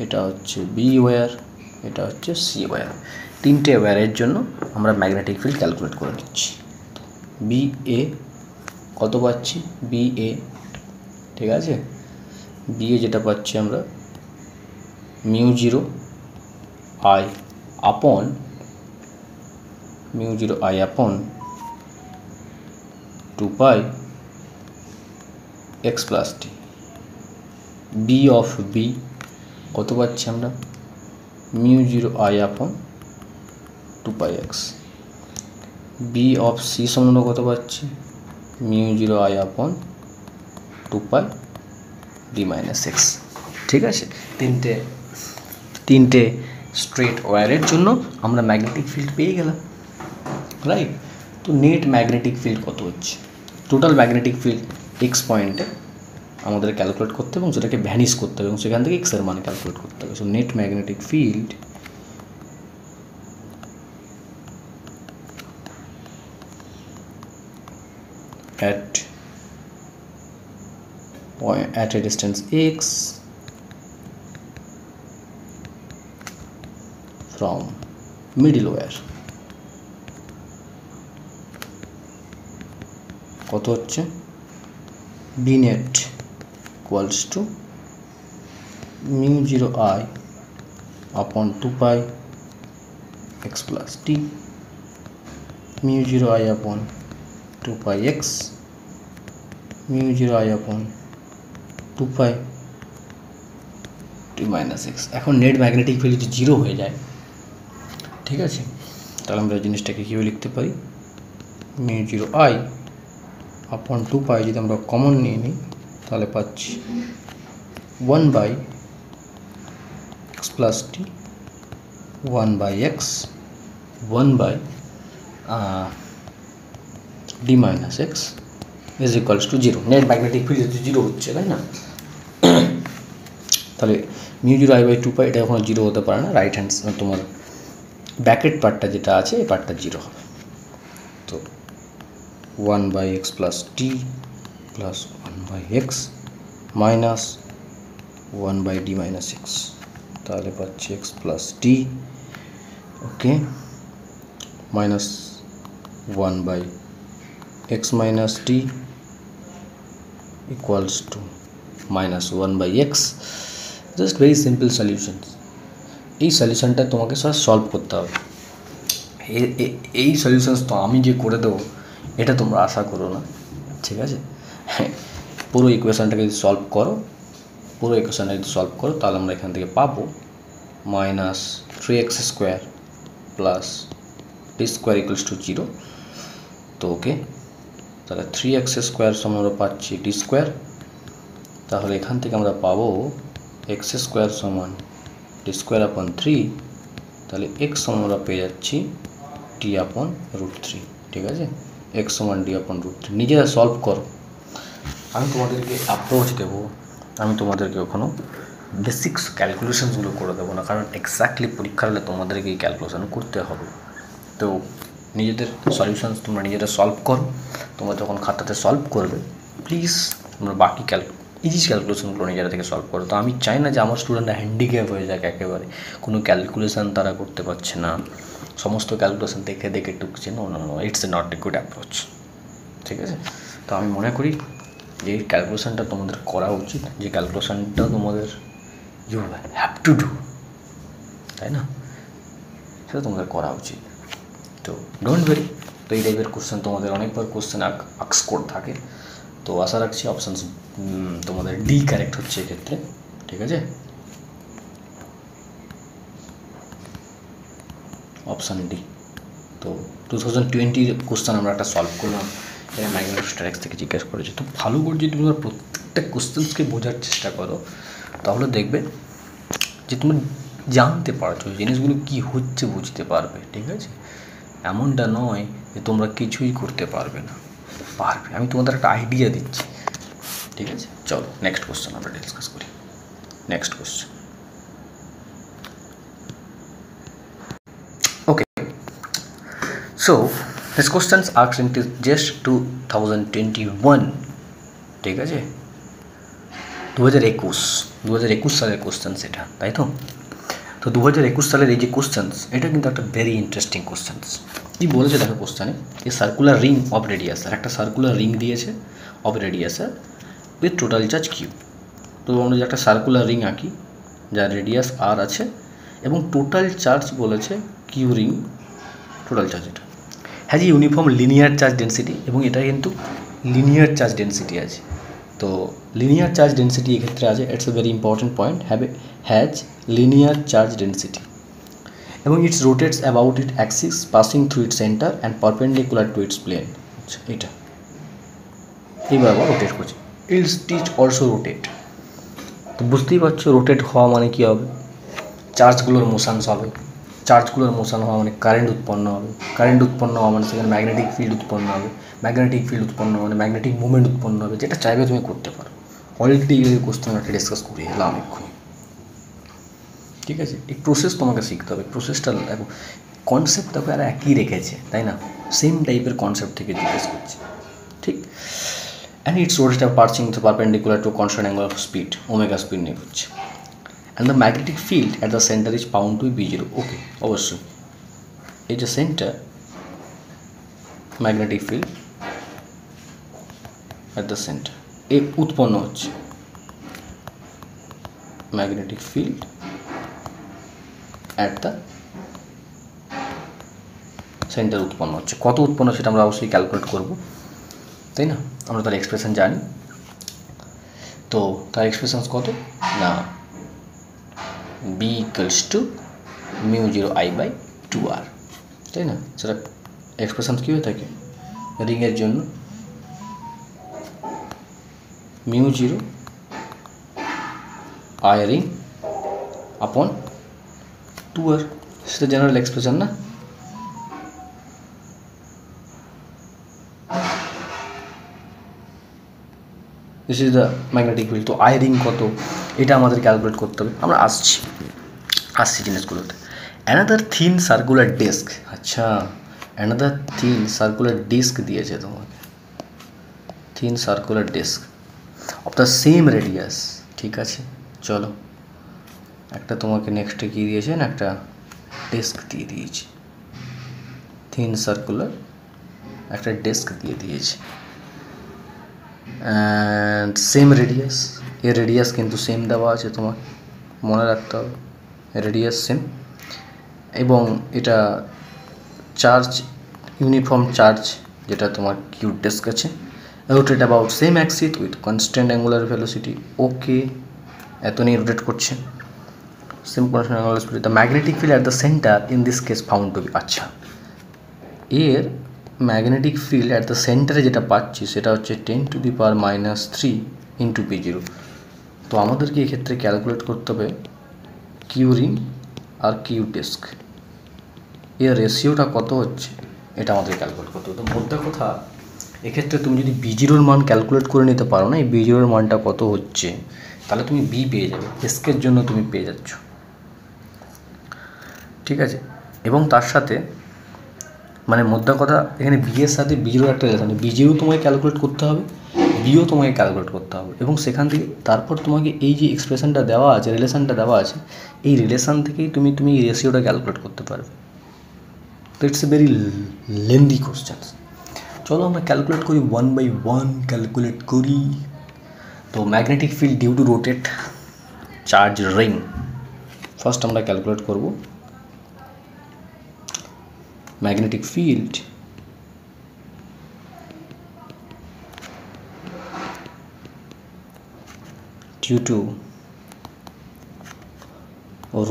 এটা হচ্ছে বি ওয়্যার, এটা হচ্ছে সি ওয়্যার। তিনটে ওয়্যারের জন্য আমরা ম্যাগনেটিক ফিল্ড ক্যালকুলেট করে নিচ্ছি। বি এ কত পাচ্ছি, বি এ, ঠিক আছে, বি এ যেটা পাচ্ছি আমরা μ0I upon 2π x plus t. B of b কত পাচ্ছি আমরা μ0I/2πx। বি অফ সি সমান কত পাচ্ছি μ0I/2πd-x। ঠিক আছে, তিনটে স্ট্রেট ওয়্যারের জন্য আমরা ম্যাগনেটিক ফিল্ড পেয়ে গেলাম, রাইট। তো নেট ম্যাগনেটিক ফিল্ড কত হচ্ছে, টোটাল ম্যাগনেটিক ফিল্ড এক্স পয়েন্টে আমাদের ক্যালকুলেট করতে হবে এবং সেটাকে ভ্যানিশ করতে হবে এবং সেখান থেকে এক্সের মানে ক্যালকুলেট করতে হবে। So net magnetic field at a distance x from middle wire কত হচ্ছে b net equals to μ0I/2π x plus t, μ0I/2πx, μ0I/2π এখন নেট ম্যাগনেটিক ফিল্ড যদি জিরো হয়ে যায়, ঠিক আছে, তাহলে আমরা জিনিসটাকে কীভাবে লিখতে পারি, μ0I/2π যদি আমরা কমন নিয়ে নিই তাহলে পাচ্ছি 1/x plus T, 1/x, 1/d-x is equals two 0। Net magnetic field যদি জিরো হচ্ছে, তাই না, তাহলে μ0I/2π এটা কখনো জিরো হতে পারে না। রাইট হ্যান্ড তোমার ব্র্যাকেট পার্টটা যেটা আছে এই পার্টটা জিরো হবে। তো 1/x প্লাস টি প্লাস 1/x মাইনাস 1/d-x, তাহলে পাচ্ছি x plus T, okay, minus 1/x minus T equals to minus 1/x। Just very simple solutions. এই সলিউশনটা তোমাকে সলভ করতে হবে। এই সলিউশনস তো আমি যে করে দেবো এটা তোমরা আশা করো না, ঠিক আছে। পুরো ইকুয়েশনটাকে যদি সলভ করো তাহলে আমরা এখান থেকে পাবো -3x² plus d² equals to 0। তো ওকে, তাহলে 3x² সমান আমরা পাচ্ছি d², তাহলে এখান থেকে আমরা পাবো x² সমান d²/3, তাহলে x সমান আমরা পেয়ে যাচ্ছি d/√3। ঠিক আছে, x সমান d/√3। নিজেরা সলভ করো, আমি তোমাদেরকে অ্যাপ্রোচ দেবো, আমি তোমাদেরকে ওখানে বেসিক্স ক্যালকুলেশনসগুলো করে দেবো না, কারণ এক্স্যাক্টলি পরীক্ষা হলে তোমাদেরকে এই ক্যালকুলেশন করতে হবে। তো নিজেদের সলিউশনস তোমরা নিজেরা সলভ করো। তোমরা যখন খাতাতে সলভ করবে প্লিজ তোমরা বাকি ইজি ক্যালকুলেশনগুলো নিজেরা থেকে সলভ করো। তো আমি চাই না যে আমার স্টুডেন্টরা হ্যান্ডিক্যাপ হয়ে যাক একেবারে, কোনো ক্যালকুলেশান তারা করতে পারছে না, সমস্ত ক্যালকুলেশন দেখে দেখে টুকছে। No no no, it's a not a good approach. ঠিক আছে, তো আমি মনে করি যে এই ক্যালকুলেশানটা তোমাদের করা উচিত, যে ক্যালকুলেশানটা তোমাদের ইউ হ্যাভ টু ডু, তাই না, সেটা তোমাদের করা উচিত। তো ডোন্ট ভেরি, তো এই টাইপের কোশ্চেন তোমাদের অনেকবার কোশ্চেন আক্স করে থাকে। তো আশা রাখছি অপশানস তোমাদের ডি কারেক্ট হচ্ছে এক্ষেত্রে। ঠিক আছে, অপশান ডি। তো 2020 কোশ্চেন আমরা একটা সলভ করলাম, এটা ম্যাগনেটোস্ট্যাটিক্স থেকে জিজ্ঞেস করেছে। তো ভালো করে যদি তোমরা প্রত্যেকটা কোশ্চেন্সকে বোঝার চেষ্টা করো, তাহলে দেখবে যে তুমি জানতে পারছো জিনিসগুলো কী হচ্ছে, বুঝতে পারবে। ঠিক আছে, এমনটা নয় যে তোমরা কিছুই করতে পারবে না, পারবে। আমি তোমাদের একটা আইডিয়া দিচ্ছি। ঠিক আছে, চলো নেক্সট কোশ্চেন আমরা ডিসকাস করি। Next question, okay. So this questions asked in just 2021। ঠিক আছে, 2021 সালের কোশ্চেন্স এটা, তাই তো। তো 2021 সালের এই যে কোশ্চেন্স, এটা কিন্তু একটা ভেরি ইন্টারেস্টিং কোশ্চেন্স। কী বলেছে দেখো কোশ্চেনে, a circular ring of radius r, একটা সার্কুলার রিং দিয়েছে of radius r with total charge q. তো আমরা যে একটা সার্কুলার রিং আঁকি যার রেডিয়াস আর আছে এবং টোটাল চার্জ বলেছে কিউ রিং, টোটাল চার্জ এটা has uniform linear charge density, এবং এটা কিন্তু লিনিয়ার চার্জ ডেন্সিটি আছে। তো লিনিয়ার চার্জ ডেন্সিটি এক্ষেত্রে আছে, it's a very important point, has linear charge density, এবং it's rotates about it axis passing through its centre and perpendicular to its plane. আচ্ছা, এটা এইবার আবার রোটেট করছে, ইটস অলসো রোটেট। তো বুঝতেই পারছো রোটেট হওয়া মানে কী হবে, চার্জগুলোর মোশানস হবে, চার্জগুলোর মোশন হওয়া মানে কারেন্ট উৎপন্ন হবে, কারেন্ট উৎপন্ন হওয়া মানে সেখানে ম্যাগনেটিক ফিল্ড উৎপন্ন হবে, ম্যাগনেটিক ফিল্ড উৎপন্ন মানে ম্যাগনেটিক মুভমেন্ট উৎপন্ন হবে, যেটা চাইবে তুমি করতে পারো। অলরেডি এই কোশ্চেন একটা ডিসকাস করে এলাম এক্ষুনি। ঠিক আছে, এই প্রসেস তোমাকে শিখতে হবে, প্রসেসটা দেখো, কনসেপ্ট দেখো এরা একই রেখেছে, তাই না, সেম টাইপের কনসেপ্ট থেকে জিজ্ঞেস করছে। ঠিক, and it's rotate perching perpendicular to constant angle of speed, omega speed নিয়ে করছে। And the magnetic field at the center is bound to be B0. Okay, অবশ্যই এই যে centre, magnetic field at the center এ উৎপন্ন হচ্ছে, magnetic field at the centre উৎপন্ন হচ্ছে। কত উৎপন্ন সেটা আমরা অবশ্যই ক্যালকুলেট করব, তাই না, আমরা তার এক্সপ্রেশন জানি। তো তার এক্সপ্রেশন কত না, B equals to μ0I/2R, তাই না, সেটা এক্সপ্রেশন কী হয়ে থাকে রিংয়ের জন্য, μ0I রিং আপন 2R, সেটা জেনারেল এক্সপ্রেশন না। This is the magnetic field. তো আই রিং কত এটা আমাদের ক্যালকুলেট করতে হবে, আমরা আসছি জিনিসগুলোতে। অ্যানাদার থিন সার্কুলার ডিস্ক, আচ্ছা অ্যানাদার থিন সার্কুলার ডিস্ক দিয়েছে তোমাকে, thin circular disc of the same radius. ঠিক আছে, চলো একটা তোমাকে নেক্সটে কী দিয়েছেন, একটা ডিস্ক দিয়ে দিয়েছি, থিন সার্কুলার একটা ডিস্ক দিয়ে দিয়েছে, অ্যান্ড সেম রেডিয়াস, এর রেডিয়াস কিন্তু সেম দেওয়া আছে, তোমার মনে রাখতে হবে রেডিয়াস সেম, এবং এটা চার্জ ইউনিফর্ম চার্জ যেটা তোমার কিউ ডিস্ক আছে, rotate about same axis with constant angular velocity. Okay, এত নিয়ে রোটেট করছে, same constant angular velocity. The magnetic field at the centre in this case found to be, আচ্ছা এর magnetic field at the সেন্টারে যেটা পাচ্ছি সেটা হচ্ছে 10⁻³ ইন্টু P0। তো আমাদেরকে এক্ষেত্রে ক্যালকুলেট করতে হবে কিউ রিং আর কিউ ডিস্ক, এর রেশিওটা কত হচ্ছে এটা আমাদের ক্যালকুলেট করতে হবে। তো মোদ্দা কথা এক্ষেত্রে তুমি যদি B0-র মান ক্যালকুলেট করে নিতে পারো না, এই B0-র মানটা কত হচ্ছে, তাহলে তুমি বি পেয়ে যাবে, ডিস্কের জন্য তুমি পেয়ে যাচ্ছ। ঠিক আছে, এবং তার সাথে মানে মোদ্দা কথা এখানে বি এর সাথে B0 একটা রিলেশন, B0 তোমাকে ক্যালকুলেট করতে হবে বিও তোমাকে ক্যালকুলেট করতে হবে, এবং সেখান থেকে তারপর তোমাকে এই যে এক্সপ্রেশনটা দেওয়া আছে, রিলেশনটা দেওয়া আছে, এই রিলেশন থেকেই তুমি রেশিওটা ক্যালকুলেট করতে পারবে। তো it's a very lengthy question. চলো আমরা ক্যালকুলেট করি, 1 by 1 ক্যালকুলেট করি। তো magnetic field due to rotate charge ring, first আমরা ক্যালকুলেট করব magnetic field due to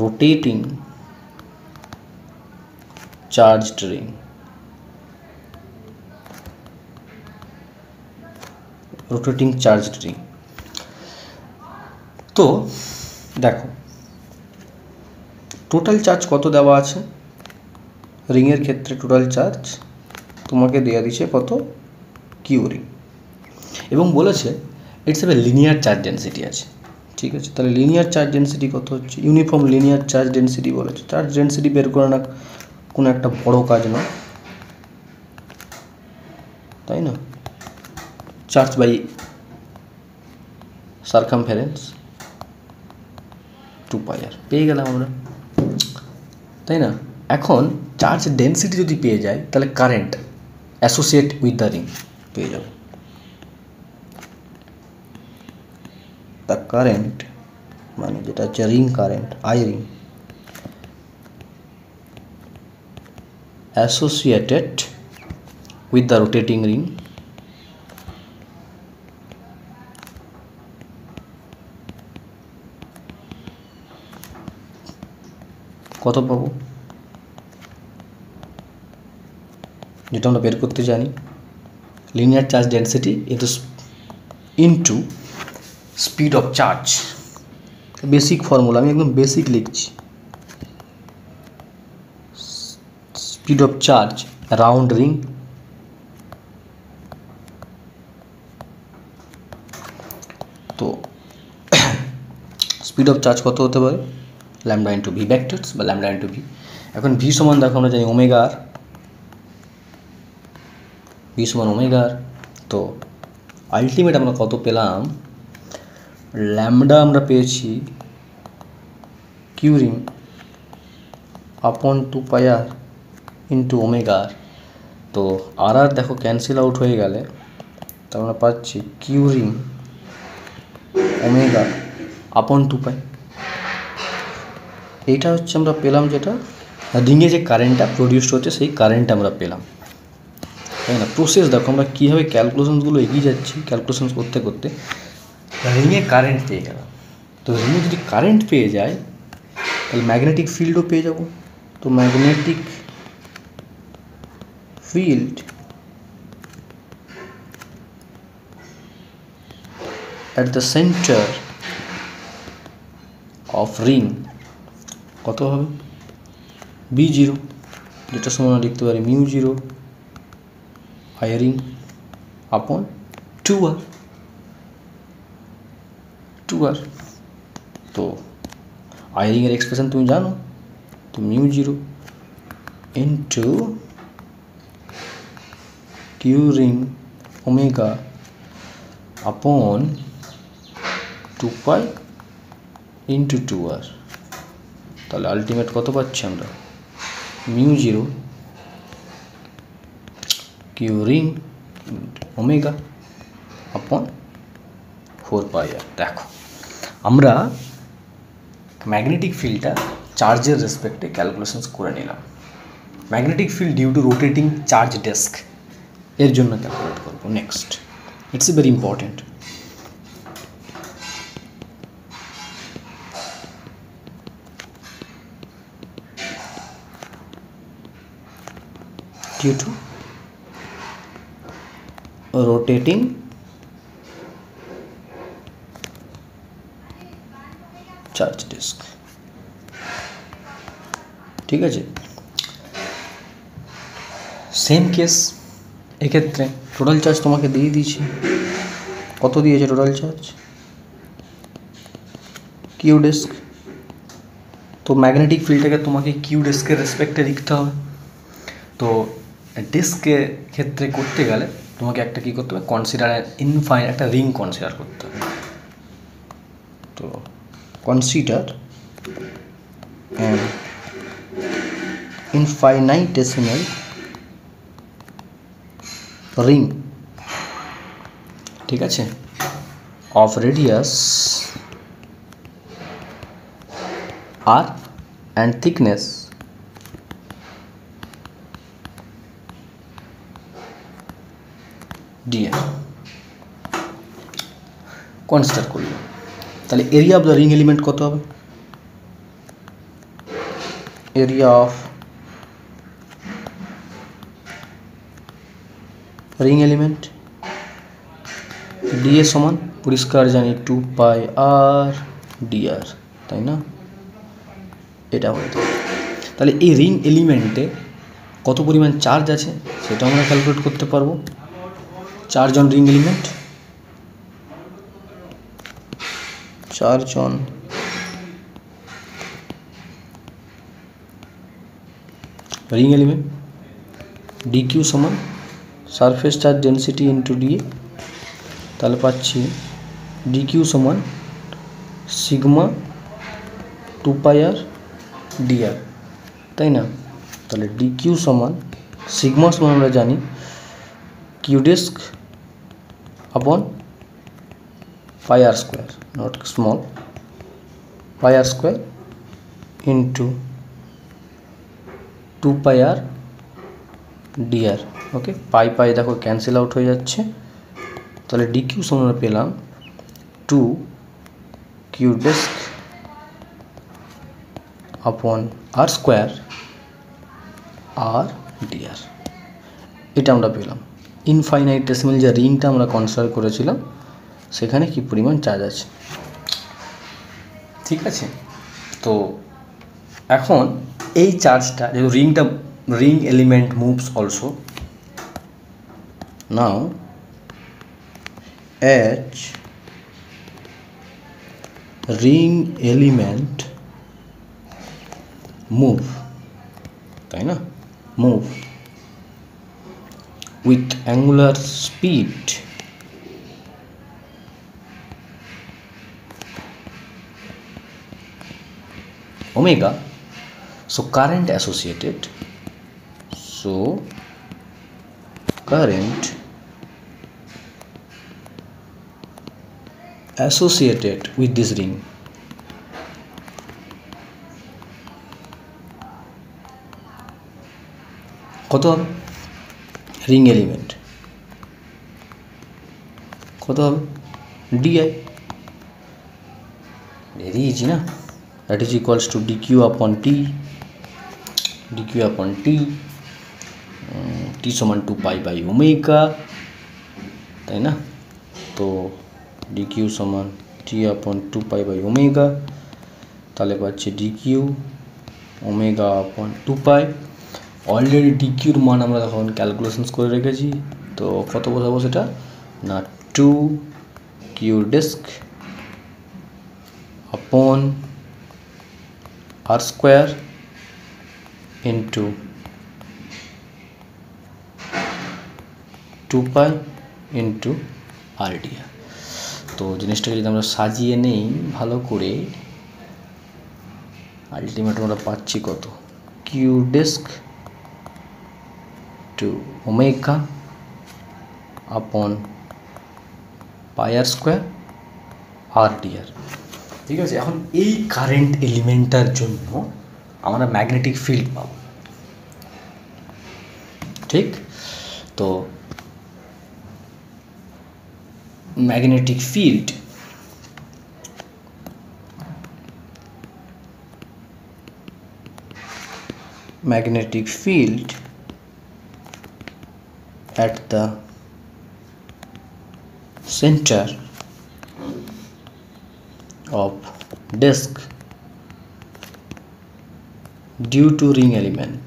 rotating charged ring. Rotating charged ring. তো দেখো টোটাল চার্জ কত দেওয়া আছে রিংয়ের ক্ষেত্রে, টোটাল চার্জ তোমাকে দেওয়া দিচ্ছে কত, কিউ রিং, এবং বলেছে it's a linear charge density আছে। ঠিক আছে, তাহলে লিনিয়ার চার্জ ডেন্সিটি কত হচ্ছে, ইউনিফর্ম লিনিয়ার চার্জ ডেন্সিটি বলেছে। চার্জ ডেন্সিটি বের করে না কোনো একটা বড় কাজ না, তাই না? চার্জ বাই সারকামফারেন্স 2πr পেয়ে গেলাম আমরা, তাই না? এখন চার্জ ডেন্সিটি যদি পেয়ে যায় তাহলে current associate with the ring পেয়ে যাবে। দ্য কারেন্ট মানে যেটা হচ্ছে ring current, I ring, associated with the rotating ring কত পাবো, যেটা আমরা বের করতে জানি, linear charge density into speed of charge. Basic formula, আমি একদম বেসিক লিখছি। Speed of charge around ring তো স্পিড অফ চার্জ কত হতে পারে, ল্যামডা ইন্টু ভি ভেক্টরস বা ল্যামডা ইন্টু ভি। এখন ভি সমান দেখো আমরা জানি ওমেগা আর, ভি সমান ওমেগা আর। তো আলটিমেট আমরা কত পেলাম, ল্যামডা আমরা পেয়েছি কিউ রিং আপন 2πr ইন্টু ওমেগা আর। তো আর আর দেখো ক্যান্সেল আউট হয়ে গেলে তো আমরা পাচ্ছি কিউ রিং ওমেগা আপন 2π। এইটা হচ্ছে আমরা পেলাম যেটা রিংয়ে যে কারেন্টটা প্রডিউসড হচ্ছে সেই কারেন্টটা আমরা পেলাম, তাই না? প্রসেস দেখো আমরা কীভাবে ক্যালকুলেশনসগুলো এগিয়ে যাচ্ছি, ক্যালকুলেশনস করতে করতে রিংয়ে কারেন্ট পেয়ে গেলাম। তো রিংয়ে যদি কারেন্ট পেয়ে যায় তাহলে ম্যাগনেটিক ফিল্ডও পেয়ে যাব। তো magnetic field at the center of ring কত হবে, B0, যেটা সময় আমরা লিখতে পারি mu 0 I ring upon 2r। তো আই রিংয়ের এক্সপ্রেশন তুমি জানো, তো mu 0 into q ring omega upon 2π into 2r। তাহলে আলটিমেট কত পাচ্ছি আমরা, মিউ 0 কিউ রিং ওমেগা আপন 4πr। দেখো আমরা ম্যাগনেটিক ফিল্ডটা চার্জের রেসপেক্টে ক্যালকুলেশনস করে নিলাম। Magnetic field due to rotating charge disc এর জন্য ক্যালকুলেট করবো next. It's very important. due to rotating charge disc. ঠিক আছে, সেম কেস এক্ষেত্রে টোটাল চার্জ তোমাকে দিয়ে দিয়েছি, কত দিয়েছে টোটাল চার্জ, কিউ ডিস্ক। তো ম্যাগনেটিক ফিল্ডটাকে তোমাকে কিউ ডিস্কের রেসপেক্টে লিখতে হবে। তো ডিস্কের ক্ষেত্রে করতে গেলে তোমাকে একটা কী করতে হবে, কনসিডার ইনফাইনাইট একটা রিং কনসিডার করতে হবে। তো কনসিডার অ্যান ইনফাইনাইটেসিমাল রিং, ঠিক আছে, of radius r and thickness dr consider করলো। তাহলে area of the ring element কত হবে? Area of ring element DA সমান পরিষ্কার জানি 2πr dr, তাই না? এটা হতো। তাহলে এই রিং এলিমেন্টে কত পরিমাণ চার্জ আছে সেটা আমরা ক্যালকুলেট করতে পারবো। Charge on ring element, charge on ring element dq সমান surface charge density into D. তাহলে পাচ্ছি dq সমান সিগমা 2πr dr, তাই না? তাহলে dq সমান সিগমা সমান আমরা জানি কিউ ডিস্ক আপন πr square, not small, πr square into 2πr dr। ওকে, পাই পাই দেখো ক্যান্সেল আউট হয়ে যাচ্ছে। তাহলে dq সমান আমরা পেলাম 2 q disc upon r square r dr, এটা আমরা পেলাম। ইনফাইনাইটেসিমাল যে রিংটা আমরা কনসিডার করেছিলাম সেখানে কি পরিমাণ চার্জ আছে, ঠিক আছে? তো এখন এই চার্জটা যেহেতু রিং এলিমেন্ট মুভস অলসো, নাও এচ রিং এলিমেন্ট মুভ, তাই না? Move with angular speed omega, so current associated with this ring কত হবে? রিং এলিমেন্ট কত হবে? di, ভেরি ইজি না? That is equals two dq আপন t, dq আপন t, t সমান 2π/ওমেগা, তাই না? তো dq সমান t আপন 2π/ওমেগা, তাহলে পাচ্ছি dq ওমেগা আপন 2π। অলরেডি ডিকিউর মান আমরা তখন ক্যালকুলেশনস করে রেখেছি, তো কত বোঝাবো সেটা না, 2 q disc upon r square into 2π into r dr। তো জিনিসটাকে যদি আমরা সাজিয়ে নেই ভালো করে, আলটিমেট আমরা পাচ্ছি কত, কিউ ডিস্ক টু ওমেগা আপন πr স্কোয়ার r dr, ঠিক আছে? এখন এই কারেন্ট এলিমেন্টটার জন্য আমরা ম্যাগনেটিক ফিল্ড পাবো, ঠিক? তো magnetic field at the center of disk due to ring element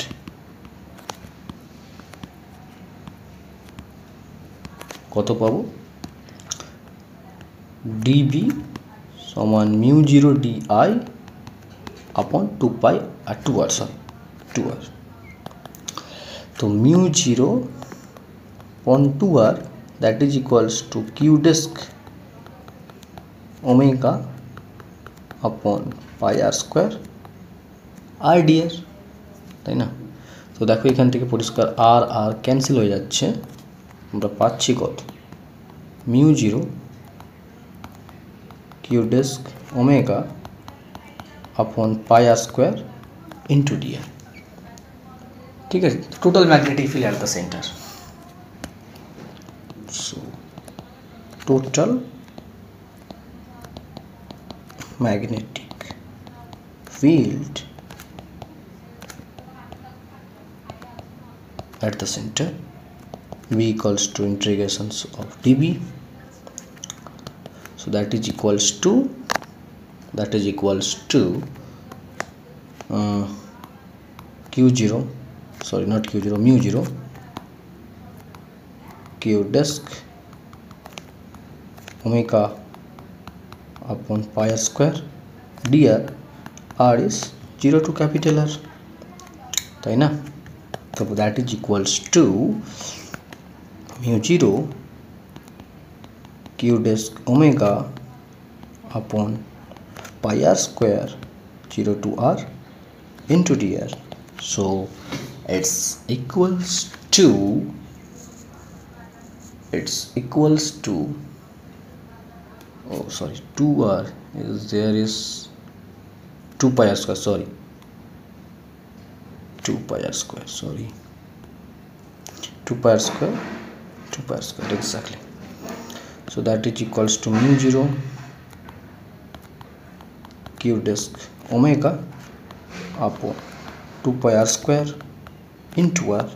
কত পাবো? dB সমান μ0 di আপন 2π আর 2r, তো μ0 upon 2r, that is equals to q disk omega upon pi r square r dr, তাই না? তো দেখো এখান থেকে পরিষ্কার আর আর ক্যান্সেল হয়ে যাচ্ছে, আমরা পাচ্ছি কত, mu zero q disc omega upon pi r square into d r. ঠিক আছে, total magnetic field at the centre. So total magnetic field at the center V equals to integrations of dB, so that is equals to q0, sorry not q0, mu 0 q disk omega upon pi r square dr, r is 0 to capital R, তাই না? তো that is equals to mu 0 q disk omega upon pi r square 0 to r into dr, so it's equals to oh sorry 2r is there is 2 pi r square, sorry 2 pi r square, sorry 2 pi r square exactly, so that is equals to mu 0 q disk omega upon 2 pi r square into r,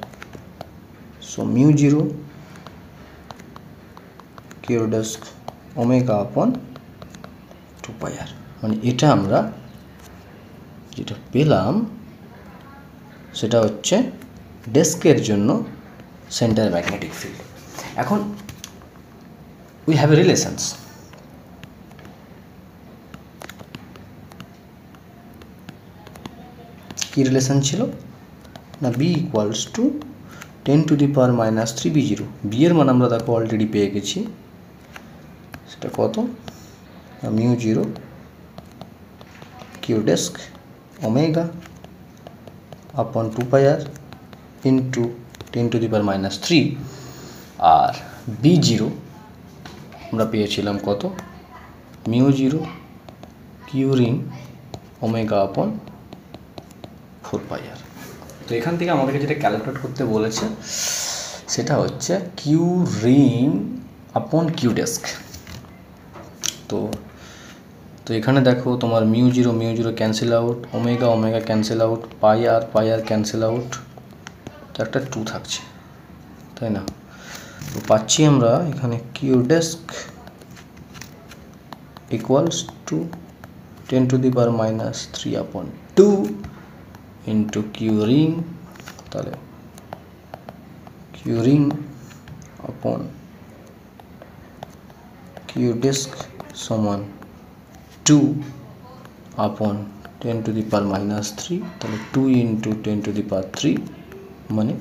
so mu 0 q disk omega upon 2 pi r, মানে এটা আমরা যেটা পেলাম সেটা হচ্ছে ডেস্কের জন্য centre magnetic field. এখন উই হ্যাভ এ রিলেশনস, কি রিলেশন ছিল না, B equals to 10⁻³ b0, B এর মান আমরা দেখো অলরেডি পেয়ে গেছি, সেটা কত, মিউ 0 কিউ ডিস্ক ওমেগা আপন 2 pi r ইন্টু 10⁻³ আর b0 আমরা পেয়েছিলাম কত, মিউ 0 কিউ রিং ওমেগা আপন 4 pi r। তো এখান থেকে আমাদেরকে যেটা ক্যালকুলেট করতে বলেছে সেটা হচ্ছে q ring upon q disc. তো এখানে দেখো তোমার mu zero cancel out, omega cancel out, pi r cancel out, তো একটা 2 থাকছে, তাই না? তো পাচ্ছি আমরা এখানে q disc equals to 10⁻³ into q ring, তাহলে q ring upon q disc সমান 2 আপন 10⁻³, তাহলে 2 ইন্টু 10⁻³ মানে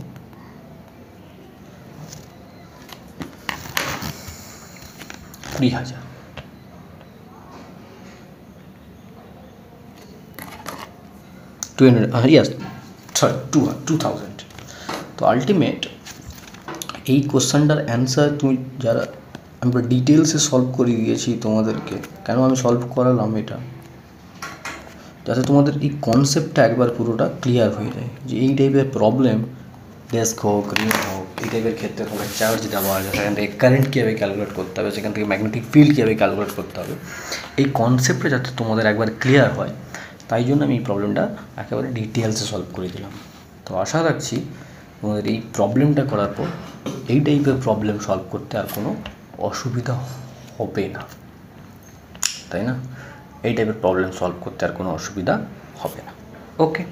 20,000। yes sorry 2000। তো আলটিমেট এই কোশ্চেনটার অ্যান্সার তুমি যারা, আমরা ডিটেলসে সলভ করে দিয়েছি তোমাদেরকে, কেন আমি সলভ করালাম এটা, যাতে তোমাদের এই কনসেপ্টটা একবার পুরোটা ক্লিয়ার হয়ে যায়, যে এই টাইপের প্রবলেম ডেস্ক হোক রিং হোক এই টাইপের ক্ষেত্রে তোমাকে চার্জ দেওয়া হয়, সেখান থেকে কারেন্ট কীভাবে ক্যালকুলেট করতে হবে, সেখান থেকে ম্যাগনেটিক ফিল্ড কীভাবে ক্যালকুলেট করতে হবে, এই কনসেপ্টটা যাতে তোমাদের একবার ক্লিয়ার হয়, তাই জন্য আমি এই প্রবলেমটা একেবারে ডিটেলসে সলভ করে দিলাম। তো আশা রাখছি তোমাদের এই প্রবলেমটা করার পর এই টাইপের প্রবলেম সলভ করতে আর কোনো অসুবিধা হবে না, তাই না? এই টাইপের প্রবলেম সলভ করতে আর কোনো অসুবিধা হবে না। ওকে।